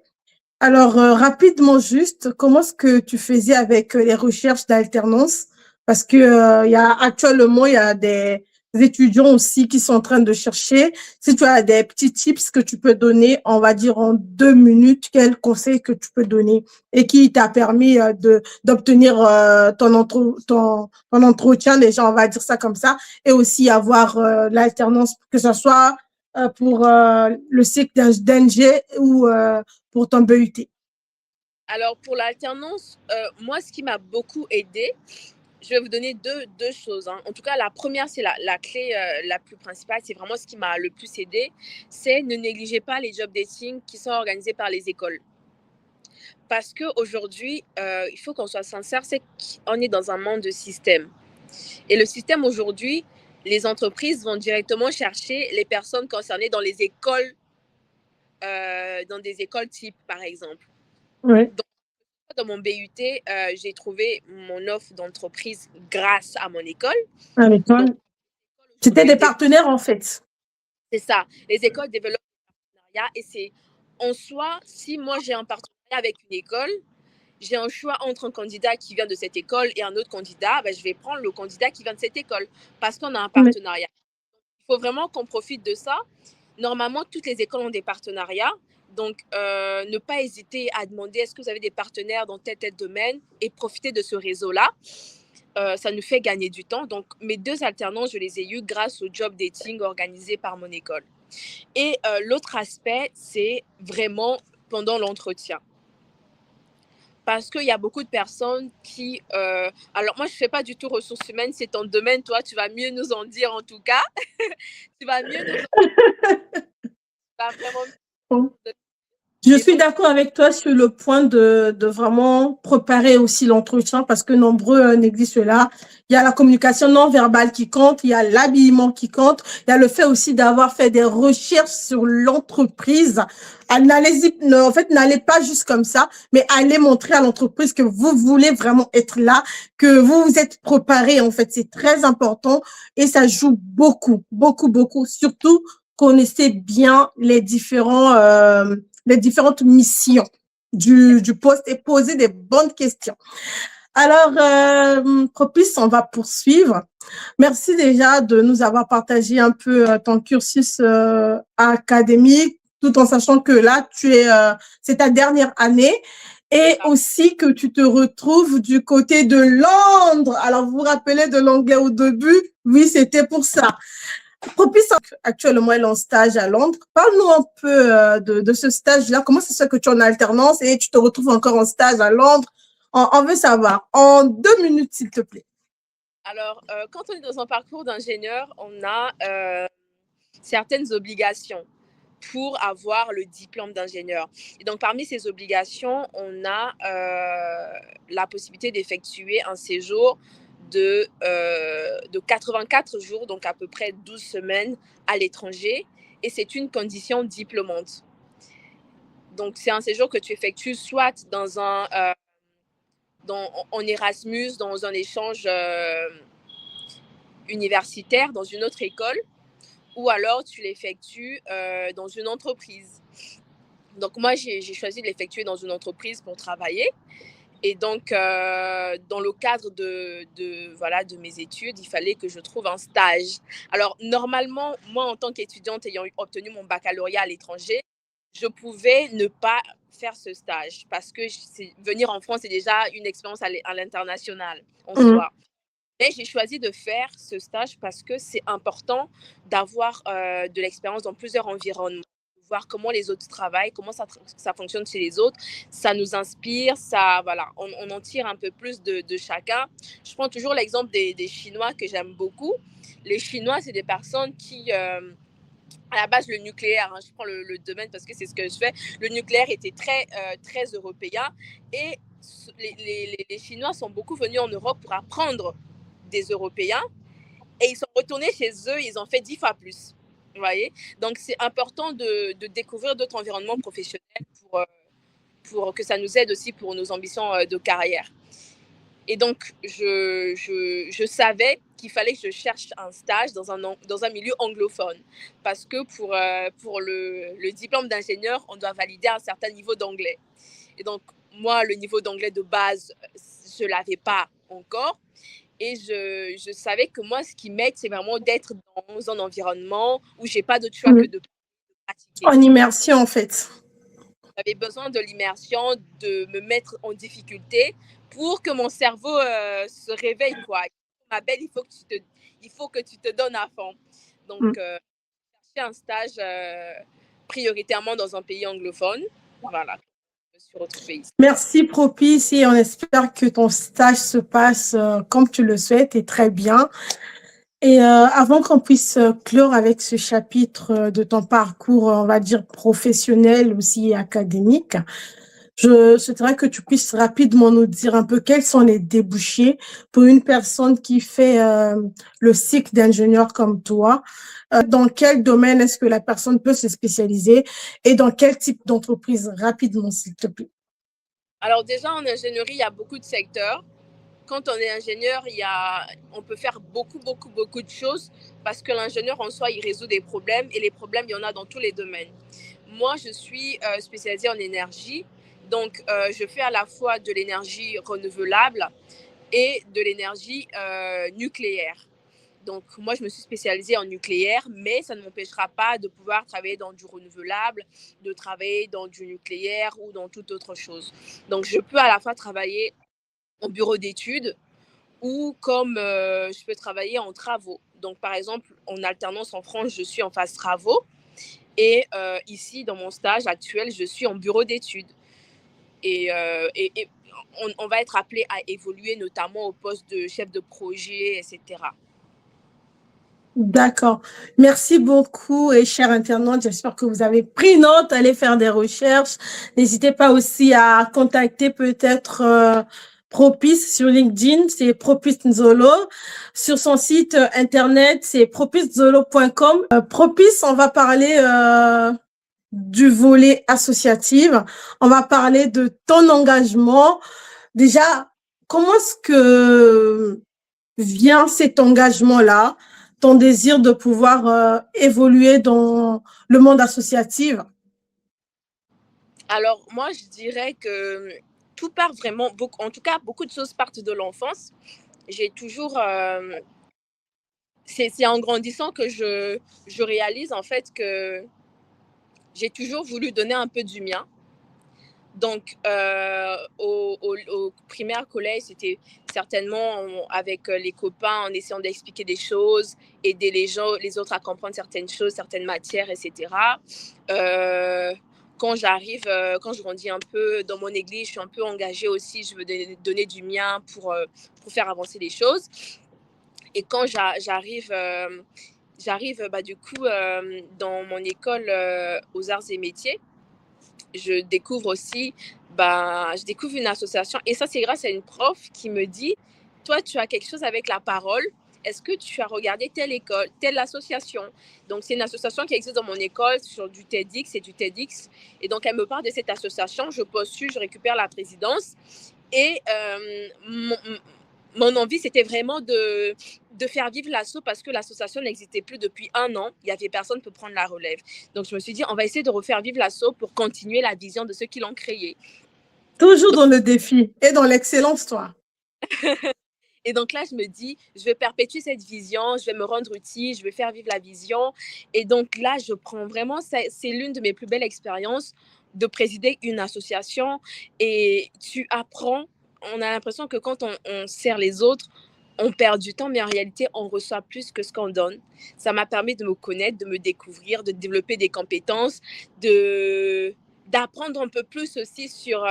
Alors, rapidement juste, comment est-ce que tu faisais avec les recherches d'alternance? Parce que actuellement, il y a des étudiants aussi qui sont en train de chercher. Si tu as des petits tips que tu peux donner, on va dire en 2 minutes, quels conseils que tu peux donner et qui t'a permis d'obtenir ton entretien, déjà, on va dire ça comme ça, et aussi avoir l'alternance, que ce soit pour le cycle d'NG ou pour ton BUT? Alors, pour l'alternance, moi, ce qui m'a beaucoup aidé, je vais vous donner deux choses. Hein. En tout cas, la première, c'est la clé la plus principale. C'est vraiment ce qui m'a le plus aidé. C'est ne négligez pas les job dating qui sont organisés par les écoles. Parce qu'aujourd'hui, il faut qu'on soit sincère, c'est qu'on est dans un monde de système. Et le système aujourd'hui, les entreprises vont directement chercher les personnes concernées dans les écoles, dans des écoles type, par exemple. Oui. Donc, dans mon BUT, j'ai trouvé mon offre d'entreprise grâce à mon école. À l'école. C'était des partenaires, en fait. C'est ça. Les écoles développent des partenariats et c'est en soi, si moi j'ai un partenariat avec une école, j'ai un choix entre un candidat qui vient de cette école et un autre candidat, ben, je vais prendre le candidat qui vient de cette école parce qu'on a un partenariat. Il faut vraiment qu'on profite de ça. Normalement, toutes les écoles ont des partenariats. Donc, ne pas hésiter à demander est-ce que vous avez des partenaires dans tel domaine et profiter de ce réseau-là. Ça nous fait gagner du temps. Donc, mes 2 alternances, je les ai eues grâce au job dating organisé par mon école. Et l'autre aspect, c'est vraiment pendant l'entretien. Parce qu'il y a beaucoup de personnes qui... alors, moi, je ne fais pas du tout ressources humaines, c'est ton domaine. Toi, tu vas mieux nous en dire en tout cas. Tu vas mieux nous en dire. Tu vas vraiment... Je suis d'accord avec toi sur le point de vraiment préparer aussi l'entretien parce que nombreux négligent cela. Il y a la communication non verbale qui compte, il y a l'habillement qui compte, il y a le fait aussi d'avoir fait des recherches sur l'entreprise. En fait, n'allez pas juste comme ça, mais allez montrer à l'entreprise que vous voulez vraiment être là, que vous vous êtes préparé. En fait, c'est très important et ça joue beaucoup, beaucoup, beaucoup. Surtout, connaissez bien les différentes missions du poste et poser des bonnes questions. Alors, Propice, on va poursuivre. Merci déjà de nous avoir partagé un peu ton cursus académique, tout en sachant que là, c'est ta dernière année et aussi que tu te retrouves du côté de Londres. Alors, vous vous rappelez de l'anglais au début? Oui, c'était pour ça. Propice, actuellement, elle est en stage à Londres. Parle-nous un peu de ce stage-là. Comment c'est ça que tu es en alternance et tu te retrouves encore en stage à Londres? On veut savoir. En 2 minutes, s'il te plaît. Alors, quand on est dans un parcours d'ingénieur, on a certaines obligations pour avoir le diplôme d'ingénieur. Et donc, parmi ces obligations, on a la possibilité d'effectuer un séjour de 84 jours, donc à peu près 12 semaines à l'étranger. Et c'est une condition diplômante. Donc, c'est un séjour que tu effectues soit en Erasmus, dans un échange universitaire, dans une autre école, ou alors tu l'effectues dans une entreprise. Donc, moi, j'ai choisi de l'effectuer dans une entreprise pour travailler. Et donc, dans le cadre de mes études, il fallait que je trouve un stage. Alors, normalement, moi, en tant qu'étudiante ayant obtenu mon baccalauréat à l'étranger, je pouvais ne pas faire ce stage parce que venir en France, c'est déjà une expérience à l'international en soi. Mais j'ai choisi de faire ce stage parce que c'est important d'avoir de l'expérience dans plusieurs environnements, voir comment les autres travaillent, comment ça fonctionne chez les autres. Ça nous inspire, voilà, on en tire un peu plus de chacun. Je prends toujours l'exemple des Chinois que j'aime beaucoup. Les Chinois, c'est des personnes qui... à la base, le nucléaire, je prends le domaine parce que c'est ce que je fais, le nucléaire était très européen et les Chinois sont beaucoup venus en Europe pour apprendre des Européens et ils sont retournés chez eux, ils ont fait 10 fois plus. Vous voyez? Donc, c'est important de découvrir d'autres environnements professionnels pour que ça nous aide aussi pour nos ambitions de carrière. Et donc, je savais qu'il fallait que je cherche un stage dans un milieu anglophone. Parce que pour le diplôme d'ingénieur, on doit valider un certain niveau d'anglais. Et donc, moi, le niveau d'anglais de base, je ne l'avais pas encore. Et je savais que moi, ce qui m'aide, c'est vraiment d'être dans un environnement où je n'ai pas d'autre choix que de pratiquer. En immersion, en fait. J'avais besoin de l'immersion, de me mettre en difficulté pour que mon cerveau se réveille, quoi. Ma belle, il faut que tu te donnes à fond. Donc, fait un stage prioritairement dans un pays anglophone. Voilà, je me suis retrouvée ici. Merci Propice et on espère que ton stage se passe comme tu le souhaites et très bien. Et avant qu'on puisse clore avec ce chapitre de ton parcours, on va dire professionnel aussi et académique, je souhaiterais que tu puisses rapidement nous dire un peu quels sont les débouchés pour une personne qui fait le cycle d'ingénieur comme toi. Dans quel domaine est-ce que la personne peut se spécialiser et dans quel type d'entreprise rapidement, s'il te plaît? Alors déjà, en ingénierie, il y a beaucoup de secteurs. Quand on est ingénieur, on peut faire beaucoup de choses parce que l'ingénieur en soi, il résout des problèmes et les problèmes, il y en a dans tous les domaines. Moi, je suis spécialisée en énergie, donc je fais à la fois de l'énergie renouvelable et de l'énergie nucléaire. Donc, moi, je me suis spécialisée en nucléaire, mais ça ne m'empêchera pas de pouvoir travailler dans du renouvelable, de travailler dans du nucléaire ou dans toute autre chose. Donc, je peux à la fois travailler en bureau d'études ou comme je peux travailler en travaux. Donc, par exemple, en alternance en France, je suis en phase travaux. Et ici, dans mon stage actuel, je suis en bureau d'études. Et on va être appelé à évoluer notamment au poste de chef de projet, etc. D'accord. Merci beaucoup, et chers internautes. J'espère que vous avez pris note, allez faire des recherches. N'hésitez pas aussi à contacter peut-être Propice sur LinkedIn, c'est Propice Nzolo. Sur son site internet, c'est propicenzolo.com. Propice, on va parler du volet associatif. On va parler de ton engagement. Déjà, comment est-ce que vient cet engagement-là, ton désir de pouvoir évoluer dans le monde associatif? Alors, moi, je dirais que tout part vraiment, en tout cas, beaucoup de choses partent de l'enfance. J'ai toujours, c'est en grandissant que je réalise en fait que j'ai toujours voulu donner un peu du mien. Donc, au primaire, collège, c'était certainement avec les copains, en essayant d'expliquer des choses, aider les gens, les autres à comprendre certaines choses, certaines matières, etc. Quand je grandis un peu dans mon église, je suis un peu engagée aussi, je veux donner du mien pour faire avancer les choses. Et quand j'arrive du coup dans mon école aux arts et métiers, je découvre une association. Et ça, c'est grâce à une prof qui me dit, toi, tu as quelque chose avec la parole. Est-ce que tu as regardé telle école, telle association? Donc, c'est une association qui existe dans mon école sur du TEDx et du TEDx. Et donc, elle me parle de cette association. Je postule, je récupère la présidence. Et mon envie, c'était vraiment de faire vivre l'asso parce que l'association n'existait plus depuis 1 an. Il n'y avait personne pour prendre la relève. Donc, je me suis dit, on va essayer de refaire vivre l'asso pour continuer la vision de ceux qui l'ont créé. Toujours dans le défi et dans l'excellence, toi. Et donc là, je me dis, je vais perpétuer cette vision, je vais me rendre utile, je vais faire vivre la vision. Et donc là, je prends vraiment, c'est l'une de mes plus belles expériences de présider une association. Et tu apprends, on a l'impression que quand on sert les autres, on perd du temps, mais en réalité, on reçoit plus que ce qu'on donne. Ça m'a permis de me connaître, de me découvrir, de développer des compétences, d'apprendre un peu plus aussi sur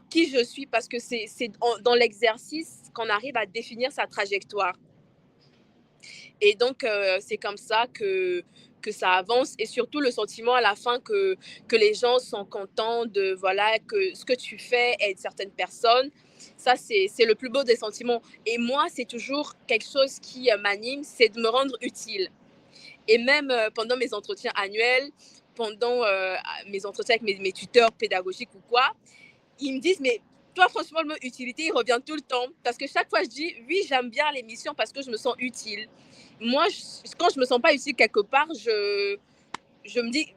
qui je suis, parce que c'est dans l'exercice qu'on arrive à définir sa trajectoire. Et donc, c'est comme ça que ça avance, et surtout le sentiment à la fin que les gens sont contents de, voilà, que ce que tu fais aide certaines personnes. Ça, c'est le plus beau des sentiments. Et moi, c'est toujours quelque chose qui m'anime, c'est de me rendre utile. Et même pendant mes entretiens annuels, pendant mes entretiens avec mes tuteurs pédagogiques ou quoi, ils me disent, mais toi, franchement, le mot utilité, il revient tout le temps. Parce que chaque fois, je dis, oui, j'aime bien l'émission parce que je me sens utile. Moi, quand je me sens pas utile quelque part, je me dis,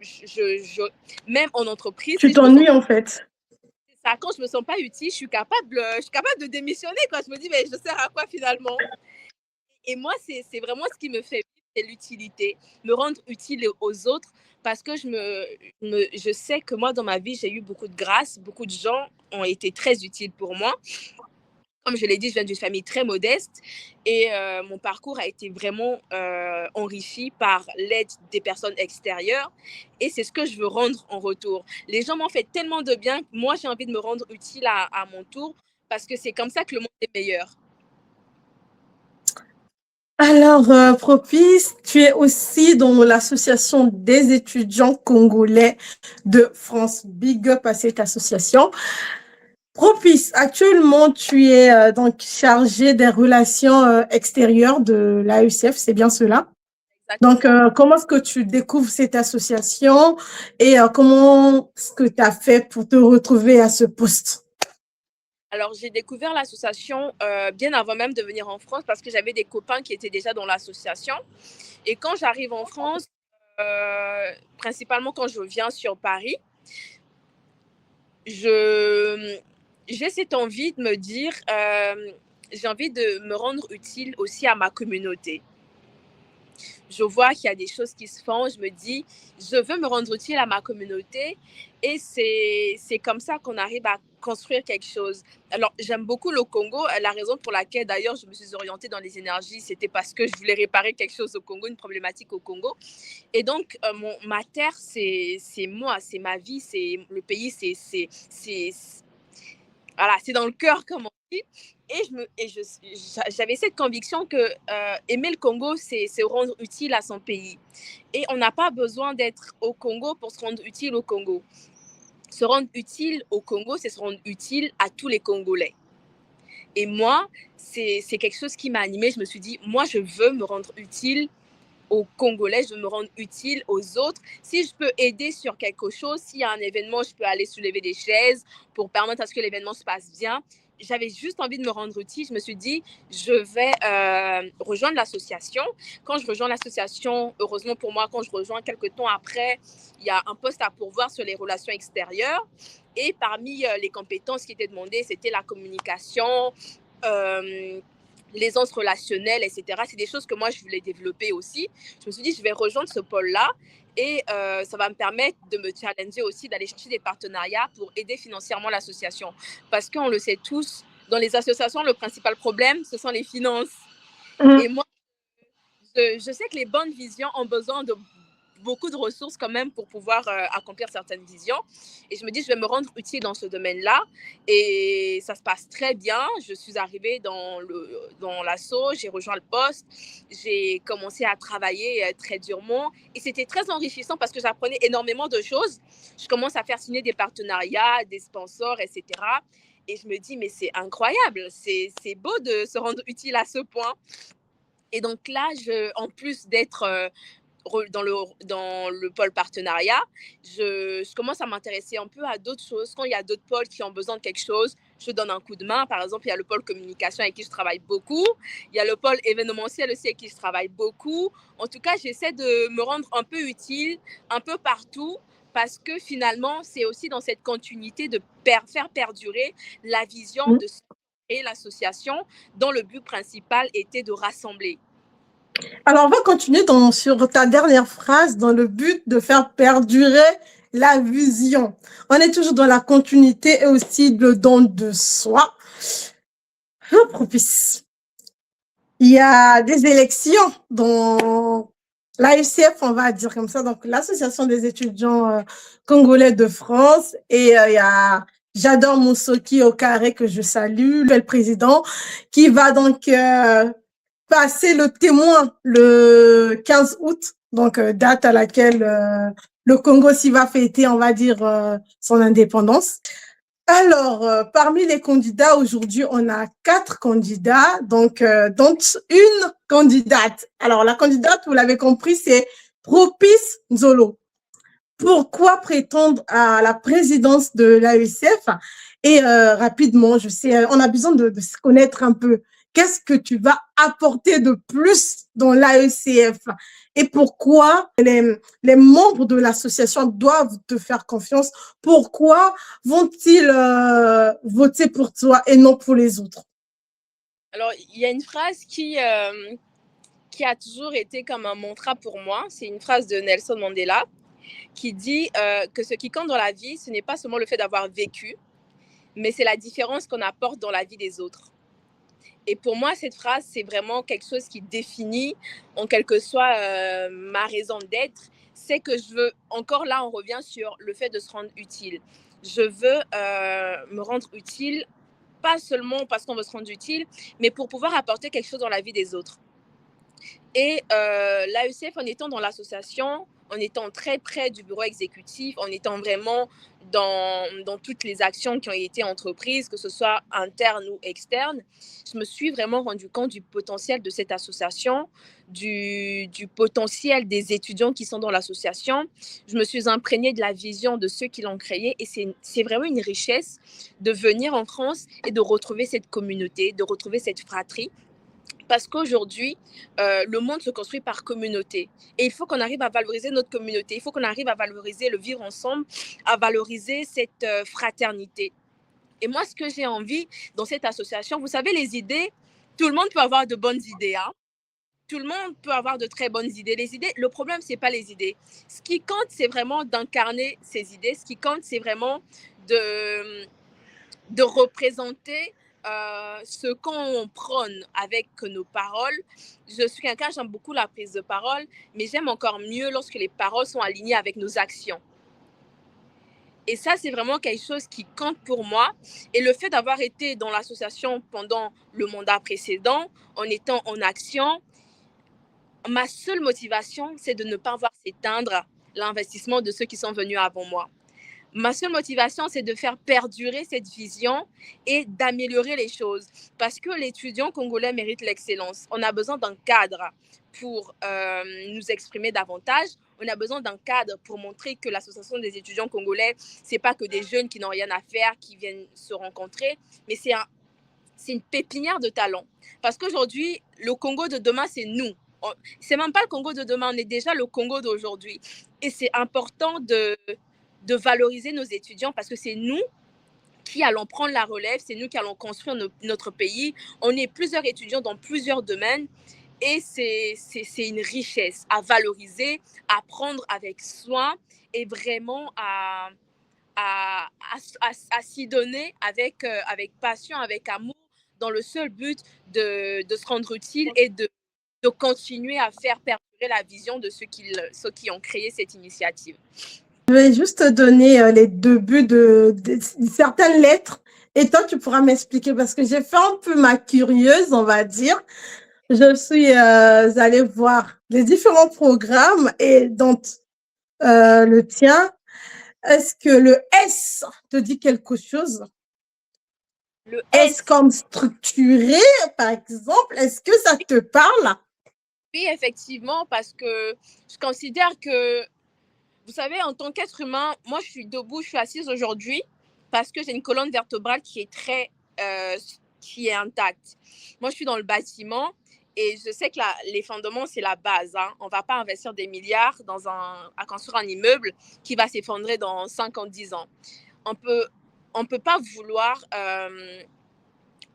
même en entreprise, Tu si je me sens t'ennuies en fait. ça, quand je me sens pas utile, je suis capable de démissionner, quoi. Je me dis, mais je sers à quoi finalement? Et moi, c'est vraiment ce qui me fait vivre, c'est l'utilité, me rendre utile aux autres, parce que je sais que moi, dans ma vie, j'ai eu beaucoup de grâce, beaucoup de gens ont été très utiles pour moi. Comme je l'ai dit, je viens d'une famille très modeste et mon parcours a été vraiment enrichi par l'aide des personnes extérieures et c'est ce que je veux rendre en retour. Les gens m'ont fait tellement de bien que moi, j'ai envie de me rendre utile à mon tour parce que c'est comme ça que le monde est meilleur. Alors, Propice, tu es aussi dans l'association des étudiants congolais de France. Big up à cette association. Propice, actuellement, tu es donc chargé des relations extérieures de l'AECF, c'est bien cela? Donc, Exactement. comment est-ce que tu découvres cette association et comment est-ce que tu as fait pour te retrouver à ce poste? Alors, j'ai découvert l'association bien avant même de venir en France parce que j'avais des copains qui étaient déjà dans l'association. Et quand j'arrive en France, principalement quand je viens sur Paris, j'ai cette envie de me dire, j'ai envie de me rendre utile aussi à ma communauté. Je vois qu'il y a des choses qui se font, je me dis, je veux me rendre utile à ma communauté et c'est comme ça qu'on arrive à construire quelque chose. Alors, j'aime beaucoup le Congo. La raison pour laquelle, d'ailleurs, je me suis orientée dans les énergies, c'était parce que je voulais réparer quelque chose au Congo, une problématique au Congo. Et donc, ma terre, c'est moi, c'est ma vie, c'est le pays, voilà, c'est dans le cœur, comme on dit. J'avais cette conviction que aimer le Congo, c'est se rendre utile à son pays. Et on n'a pas besoin d'être au Congo pour se rendre utile au Congo. Se rendre utile au Congo, c'est se rendre utile à tous les Congolais. Et moi, c'est quelque chose qui m'a animée. Je me suis dit, moi, je veux me rendre utile aux Congolais, je veux me rendre utile aux autres. Si je peux aider sur quelque chose, s'il y a un événement, je peux aller soulever des chaises pour permettre à ce que l'événement se passe bien. J'avais juste envie de me rendre utile. Je me suis dit, je vais rejoindre l'association. Quand je rejoins l'association, heureusement pour moi, quand je rejoins quelques temps après, il y a un poste à pourvoir sur les relations extérieures. Et parmi les compétences qui étaient demandées, c'était la communication, l'aisance relationnelle, etc. C'est des choses que moi, je voulais développer aussi. Je me suis dit, je vais rejoindre ce pôle-là et ça va me permettre de me challenger aussi, d'aller chercher des partenariats pour aider financièrement l'association. Parce qu'on le sait tous, dans les associations, le principal problème, ce sont les finances. Et moi, je sais que les bonnes visions ont besoin de beaucoup de ressources quand même pour pouvoir accomplir certaines visions. Et je me dis, je vais me rendre utile dans ce domaine-là. Et ça se passe très bien. Je suis arrivée dans l'assaut, j'ai rejoint le poste, j'ai commencé à travailler très durement. Et c'était très enrichissant parce que j'apprenais énormément de choses. Je commence à faire signer des partenariats, des sponsors, etc. Et je me dis, mais c'est incroyable, c'est beau de se rendre utile à ce point. Et donc là, en plus d'être dans le pôle partenariat, je commence à m'intéresser un peu à d'autres choses. Quand il y a d'autres pôles qui ont besoin de quelque chose, je donne un coup de main. Par exemple, il y a le pôle communication avec qui je travaille beaucoup. Il y a le pôle événementiel aussi avec qui je travaille beaucoup. En tout cas, j'essaie de me rendre un peu utile, un peu partout, parce que finalement, c'est aussi dans cette continuité de faire perdurer la vision de et l'association dont le but principal était de rassembler. Alors, on va continuer sur ta dernière phrase dans le but de faire perdurer la vision. On est toujours dans la continuité et aussi le don de soi. Propice. Il y a des élections dans l'AECF, on va dire comme ça, donc l'Association des étudiants congolais de France. Et il y a J'adore Moussoki au carré que je salue, le président, qui va donc passer le témoin le 15 août, donc date à laquelle le Congo s'y va fêter, on va dire, son indépendance. Alors, parmi les candidats, aujourd'hui, on a 4 candidats, donc dont une candidate. Alors, la candidate, vous l'avez compris, c'est Propice Nzolo. Pourquoi prétendre à la présidence de l'AECF? Et rapidement, je sais, on a besoin de se connaître un peu. Qu'est-ce que tu vas apporter de plus dans l'AECF? Et pourquoi les membres de l'association doivent te faire confiance? Pourquoi vont-ils voter pour toi et non pour les autres? Alors, il y a une phrase qui a toujours été comme un mantra pour moi. C'est une phrase de Nelson Mandela qui dit que ce qui compte dans la vie, ce n'est pas seulement le fait d'avoir vécu, mais c'est la différence qu'on apporte dans la vie des autres. Et pour moi, cette phrase, c'est vraiment quelque chose qui définit, en quelque soit, ma raison d'être. C'est que je veux, encore là, on revient sur le fait de se rendre utile. Je veux me rendre utile, pas seulement parce qu'on veut se rendre utile, mais pour pouvoir apporter quelque chose dans la vie des autres. Et l'AECF, en étant dans l'association, en étant très près du bureau exécutif, en étant vraiment dans toutes les actions qui ont été entreprises, que ce soit internes ou externes, je me suis vraiment rendu compte du potentiel de cette association, du potentiel des étudiants qui sont dans l'association. Je me suis imprégnée de la vision de ceux qui l'ont créée et c'est vraiment une richesse de venir en France et de retrouver cette communauté, de retrouver cette fratrie. Parce qu'aujourd'hui, le monde se construit par communauté. Et il faut qu'on arrive à valoriser notre communauté. Il faut qu'on arrive à valoriser le vivre ensemble, à valoriser cette fraternité. Et moi, ce que j'ai envie dans cette association, vous savez, les idées, tout le monde peut avoir de bonnes idées. Hein? Tout le monde peut avoir de très bonnes idées. Les idées, le problème, ce n'est pas les idées. Ce qui compte, c'est vraiment d'incarner ces idées. Ce qui compte, c'est vraiment de représenter ce qu'on prône avec nos paroles. Je suis quelqu'un, j'aime beaucoup la prise de parole, mais j'aime encore mieux lorsque les paroles sont alignées avec nos actions. Et ça, c'est vraiment quelque chose qui compte pour moi. Et le fait d'avoir été dans l'association pendant le mandat précédent, en étant en action, ma seule motivation, c'est de ne pas voir s'éteindre l'investissement de ceux qui sont venus avant moi. Ma seule motivation, c'est de faire perdurer cette vision et d'améliorer les choses. Parce que l'étudiant congolais mérite l'excellence. On a besoin d'un cadre pour nous exprimer davantage. On a besoin d'un cadre pour montrer que l'association des étudiants congolais, ce n'est pas que des jeunes qui n'ont rien à faire, qui viennent se rencontrer, mais c'est une pépinière de talents. Parce qu'aujourd'hui, le Congo de demain, c'est nous. Ce n'est même pas le Congo de demain, on est déjà le Congo d'aujourd'hui. Et c'est important de valoriser nos étudiants parce que c'est nous qui allons prendre la relève, c'est nous qui allons construire notre pays. On est plusieurs étudiants dans plusieurs domaines et c'est une richesse à valoriser, à prendre avec soin et vraiment à s'y donner avec passion, avec amour, dans le seul but de se rendre utile et de continuer à faire perdurer la vision de ceux qui ont créé cette initiative. Je vais juste te donner les débuts de certaines lettres et toi, tu pourras m'expliquer parce que j'ai fait un peu ma curieuse, on va dire. Je suis allée voir les différents programmes et dans le tien, est-ce que le S te dit quelque chose? Le S comme structuré, par exemple, est-ce que ça te parle? Oui, effectivement, parce que je considère que, vous savez, en tant qu'être humain, moi, je suis debout, je suis assise aujourd'hui parce que j'ai une colonne vertébrale qui est intacte. Moi, je suis dans le bâtiment et je sais que les fondements, c'est la base. Hein. On ne va pas investir des milliards à construire un immeuble qui va s'effondrer dans 5 ans, 10 ans. On peut pas vouloir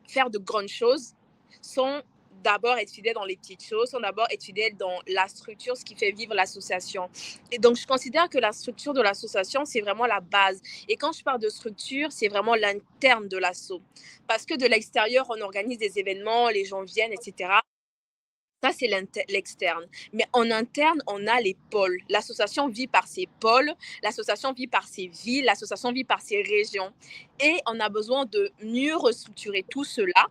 faire de grandes choses sans d'abord être fidèle dans les petites choses, sans d'abord être fidèle dans la structure, ce qui fait vivre l'association. Et donc, je considère que la structure de l'association, c'est vraiment la base. Et quand je parle de structure, c'est vraiment l'interne de l'asso. Parce que de l'extérieur, on organise des événements, les gens viennent, etc. Ça, c'est l'externe. Mais en interne, on a les pôles. L'association vit par ses pôles, l'association vit par ses villes, l'association vit par ses régions. Et on a besoin de mieux restructurer tout cela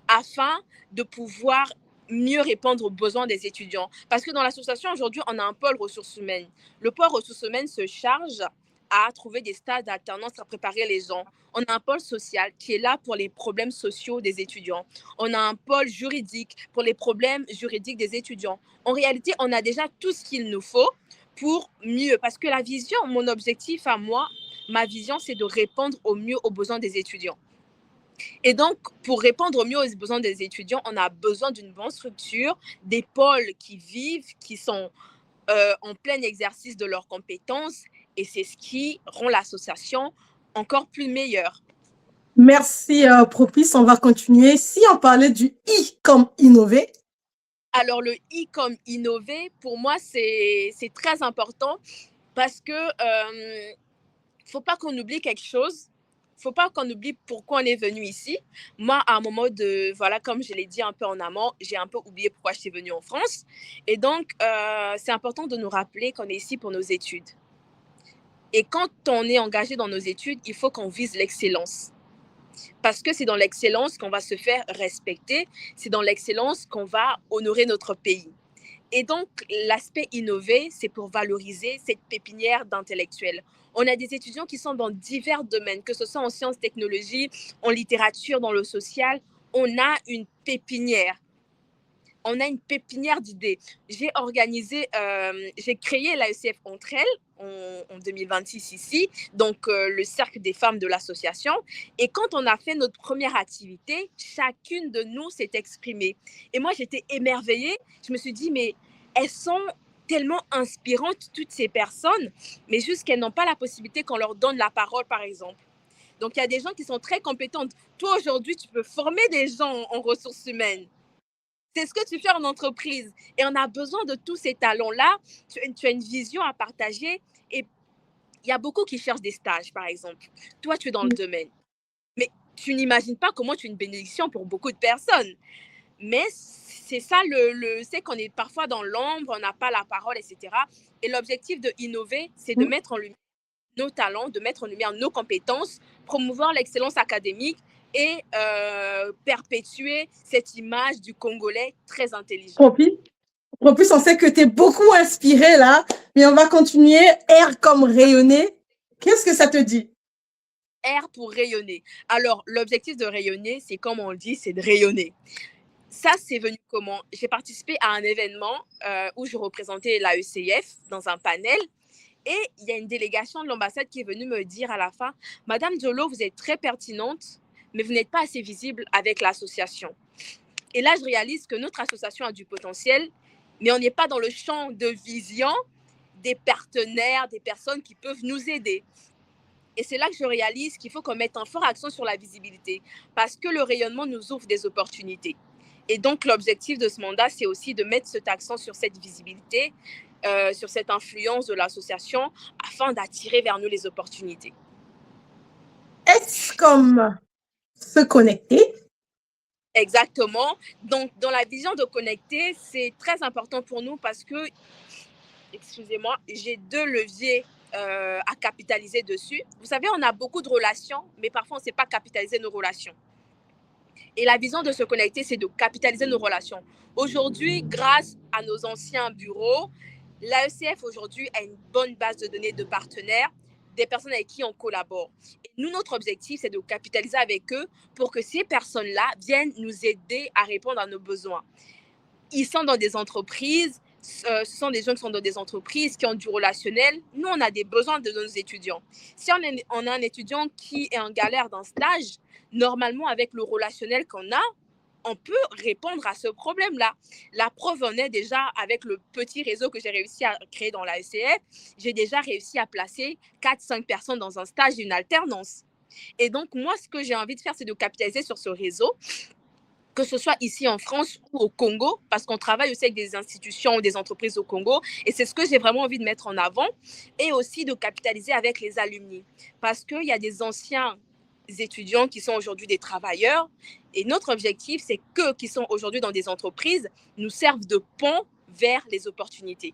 afin de pouvoir mieux répondre aux besoins des étudiants. Parce que dans l'association, aujourd'hui, on a un pôle ressources humaines. Le pôle ressources humaines se charge à trouver des stages d'alternance, à préparer les gens. On a un pôle social qui est là pour les problèmes sociaux des étudiants. On a un pôle juridique pour les problèmes juridiques des étudiants. En réalité, on a déjà tout ce qu'il nous faut pour mieux. Parce que la vision, mon objectif à moi, ma vision, c'est de répondre au mieux aux besoins des étudiants. Et donc, pour répondre au mieux aux besoins des étudiants, on a besoin d'une bonne structure, des pôles qui vivent, qui sont en plein exercice de leurs compétences. Et c'est ce qui rend l'association encore plus meilleure. Merci, Propice. On va continuer. Si on parlait du I comme innover. Alors, le I comme innover, pour moi, c'est très important parce que faut pas qu'on oublie quelque chose. faut pas qu'on oublie pourquoi on est venu ici. Moi, à un moment voilà, comme je l'ai dit un peu en amont, j'ai un peu oublié pourquoi je suis venue en France. Et donc, c'est important de nous rappeler qu'on est ici pour nos études. Et quand on est engagé dans nos études, il faut qu'on vise l'excellence. Parce que c'est dans l'excellence qu'on va se faire respecter, c'est dans l'excellence qu'on va honorer notre pays. Et donc, l'aspect innover, c'est pour valoriser cette pépinière d'intellectuels. On a des étudiants qui sont dans divers domaines, que ce soit en sciences, technologies, en littérature, dans le social. On a une pépinière. On a une pépinière d'idées. J'ai créé l'AECF entre elles en 2026 ici, donc le cercle des femmes de l'association. Et quand on a fait notre première activité, chacune de nous s'est exprimée. Et moi, j'étais émerveillée. Je me suis dit, mais elles sont tellement inspirantes, toutes ces personnes, mais juste qu'elles n'ont pas la possibilité qu'on leur donne la parole, par exemple. Donc, il y a des gens qui sont très compétentes. Toi, aujourd'hui, tu peux former des gens en ressources humaines. C'est ce que tu fais en entreprise. Et on a besoin de tous ces talents-là. Tu as une vision à partager. Et il y a beaucoup qui cherchent des stages, par exemple. Toi, tu es dans le domaine. Mais tu n'imagines pas comment tu es une bénédiction pour beaucoup de personnes. Mais c'est ça, c'est qu'on est parfois dans l'ombre, on n'a pas la parole, etc. Et l'objectif de innover, c'est de mettre en lumière nos talents, de mettre en lumière nos compétences, promouvoir l'excellence académique et perpétuer cette image du Congolais très intelligent. En plus, on sait que tu es beaucoup inspiré là, mais on va continuer. R comme rayonner. Qu'est-ce que ça te dit? R pour rayonner. Alors, l'objectif de rayonner, c'est comme on le dit, c'est de rayonner. Ça, c'est venu comment? J'ai participé à un événement où je représentais l'AECF dans un panel. Et il y a une délégation de l'ambassade qui est venue me dire à la fin, « Madame Diolo, vous êtes très pertinente, mais vous n'êtes pas assez visible avec l'association. » Et là, je réalise que notre association a du potentiel, mais on n'est pas dans le champ de vision des partenaires, des personnes qui peuvent nous aider. Et c'est là que je réalise qu'il faut qu'on mette un fort accent sur la visibilité, parce que le rayonnement nous ouvre des opportunités. Et donc, l'objectif de ce mandat, c'est aussi de mettre cet accent sur cette visibilité, sur cette influence de l'association, afin d'attirer vers nous les opportunités. Est-ce comme se connecter? Exactement. Donc, dans la vision de connecter, c'est très important pour nous parce que, excusez-moi, j'ai 2 leviers à capitaliser dessus. Vous savez, on a beaucoup de relations, mais parfois on ne sait pas capitaliser nos relations. Et la vision de se connecter, c'est de capitaliser nos relations. Aujourd'hui, grâce à nos anciens bureaux, l'AECF aujourd'hui a une bonne base de données de partenaires, des personnes avec qui on collabore. Et nous, notre objectif, c'est de capitaliser avec eux pour que ces personnes-là viennent nous aider à répondre à nos besoins. Ils sont dans des entreprises, ce sont des gens qui sont dans des entreprises, qui ont du relationnel. Nous, on a des besoins de nos étudiants. Si on a un étudiant qui est en galère d'un stage, normalement, avec le relationnel qu'on a, on peut répondre à ce problème-là. La preuve en est déjà avec le petit réseau que j'ai réussi à créer dans la SCF, j'ai déjà réussi à placer 4-5 personnes dans un stage d'une alternance. Et donc, moi, ce que j'ai envie de faire, c'est de capitaliser sur ce réseau, que ce soit ici en France ou au Congo, parce qu'on travaille aussi avec des institutions ou des entreprises au Congo, et c'est ce que j'ai vraiment envie de mettre en avant, et aussi de capitaliser avec les alumni, parce qu'il y a des anciens étudiants qui sont aujourd'hui des travailleurs, et notre objectif, c'est qu'eux qui sont aujourd'hui dans des entreprises nous servent de pont vers les opportunités.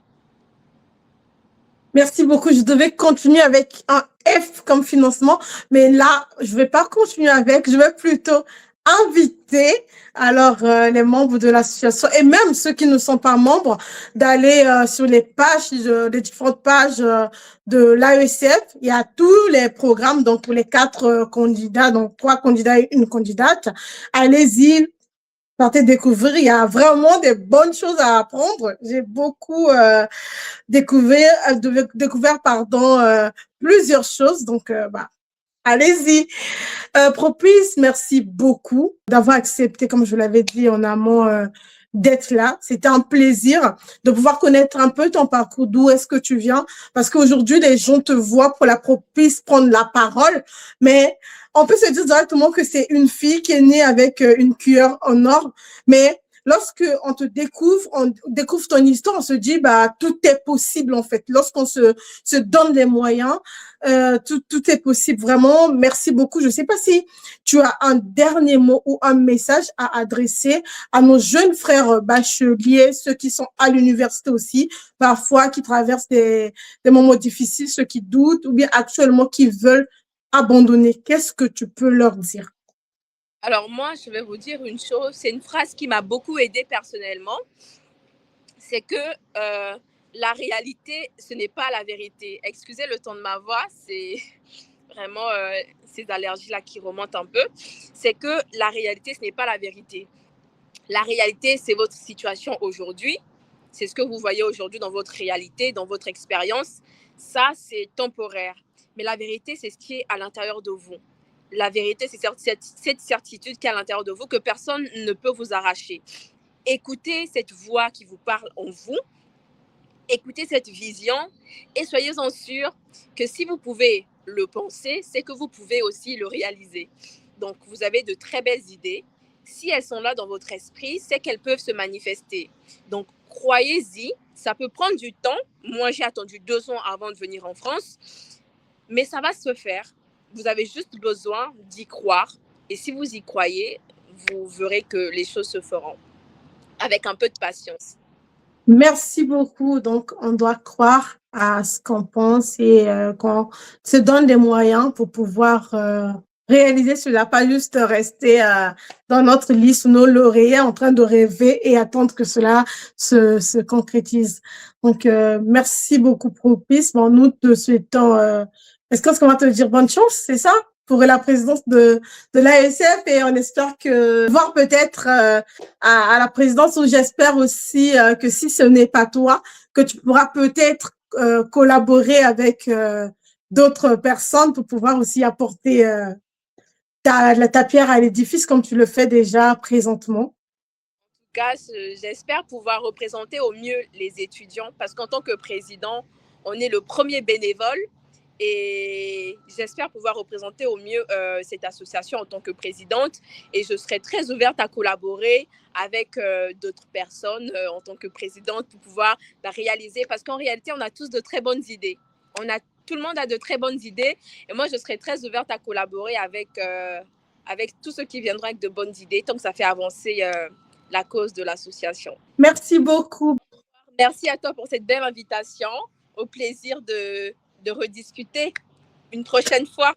Merci beaucoup. Je devais continuer avec un F comme financement, mais là, je vais pas continuer avec, je vais plutôt inviter alors les membres de l'association et même ceux qui ne sont pas membres d'aller sur les pages, les différentes pages de l'AECF. Il y a tous les programmes, donc pour les 4 candidats, donc 3 candidats et une candidate. Allez-y, partez découvrir. Il y a vraiment des bonnes choses à apprendre. J'ai beaucoup découvert plusieurs choses. Donc, allez-y. Propice, merci beaucoup d'avoir accepté, comme je l'avais dit en amont, d'être là. C'était un plaisir de pouvoir connaître un peu ton parcours, d'où est-ce que tu viens, parce qu'aujourd'hui, les gens te voient pour la Propice prendre la parole, mais on peut se dire directement que c'est une fille qui est née avec une cuillère en or, mais lorsque on te découvre, on découvre ton histoire, on se dit, bah, tout est possible, en fait. Lorsqu'on se donne les moyens, tout est possible. Vraiment, merci beaucoup. Je sais pas si tu as un dernier mot ou un message à adresser à nos jeunes frères bacheliers, ceux qui sont à l'université aussi, parfois qui traversent des moments difficiles, ceux qui doutent ou bien actuellement qui veulent abandonner. Qu'est-ce que tu peux leur dire? Alors moi, je vais vous dire une chose, c'est une phrase qui m'a beaucoup aidée personnellement, c'est que la réalité, ce n'est pas la vérité. Excusez le ton de ma voix, c'est vraiment ces allergies-là qui remontent un peu. C'est que la réalité, ce n'est pas la vérité. La réalité, c'est votre situation aujourd'hui. C'est ce que vous voyez aujourd'hui dans votre réalité, dans votre expérience. Ça, c'est temporaire. Mais la vérité, c'est ce qui est à l'intérieur de vous. La vérité, c'est cette certitude qui est à l'intérieur de vous que personne ne peut vous arracher. Écoutez cette voix qui vous parle en vous. Écoutez cette vision et soyez-en sûrs que si vous pouvez le penser, c'est que vous pouvez aussi le réaliser. Donc, vous avez de très belles idées. Si elles sont là dans votre esprit, c'est qu'elles peuvent se manifester. Donc, croyez-y. Ça peut prendre du temps. Moi, j'ai attendu 2 ans avant de venir en France. Mais ça va se faire. Vous avez juste besoin d'y croire. Et si vous y croyez, vous verrez que les choses se feront avec un peu de patience. Merci beaucoup. Donc, on doit croire à ce qu'on pense et qu'on se donne des moyens pour pouvoir réaliser cela, pas juste rester dans notre lit sous nos lauriers en train de rêver et attendre que cela se concrétise. Donc, merci beaucoup, Propice. Bon, nous te souhaitons, est-ce qu'on va te dire bonne chance, c'est ça? Pour la présidence de l'ASF et on espère que voir peut-être à la présidence où j'espère aussi que si ce n'est pas toi, que tu pourras peut-être collaborer avec d'autres personnes pour pouvoir aussi apporter ta pierre à l'édifice comme tu le fais déjà présentement. En tout cas, j'espère pouvoir représenter au mieux les étudiants parce qu'en tant que président, on est le premier bénévole. Et j'espère pouvoir représenter au mieux cette association en tant que présidente. Et je serai très ouverte à collaborer avec d'autres personnes en tant que présidente pour pouvoir la réaliser. Parce qu'en réalité, on a tous de très bonnes idées. Tout le monde a de très bonnes idées. Et moi, je serai très ouverte à collaborer avec tous ceux qui viendront avec de bonnes idées, tant que ça fait avancer la cause de l'association. Merci beaucoup. Merci à toi pour cette belle invitation. Au plaisir de rediscuter une prochaine fois.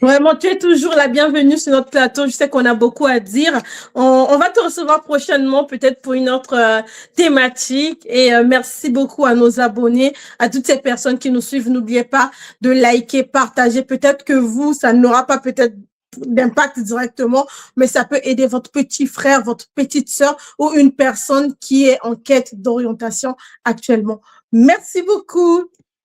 Vraiment, tu es toujours la bienvenue sur notre plateau. Je sais qu'on a beaucoup à dire. On va te recevoir prochainement, peut-être pour une autre thématique. Et merci beaucoup à nos abonnés, à toutes ces personnes qui nous suivent. N'oubliez pas de liker, partager. Peut-être que vous, ça n'aura pas peut-être d'impact directement, mais ça peut aider votre petit frère, votre petite sœur ou une personne qui est en quête d'orientation actuellement. Merci beaucoup.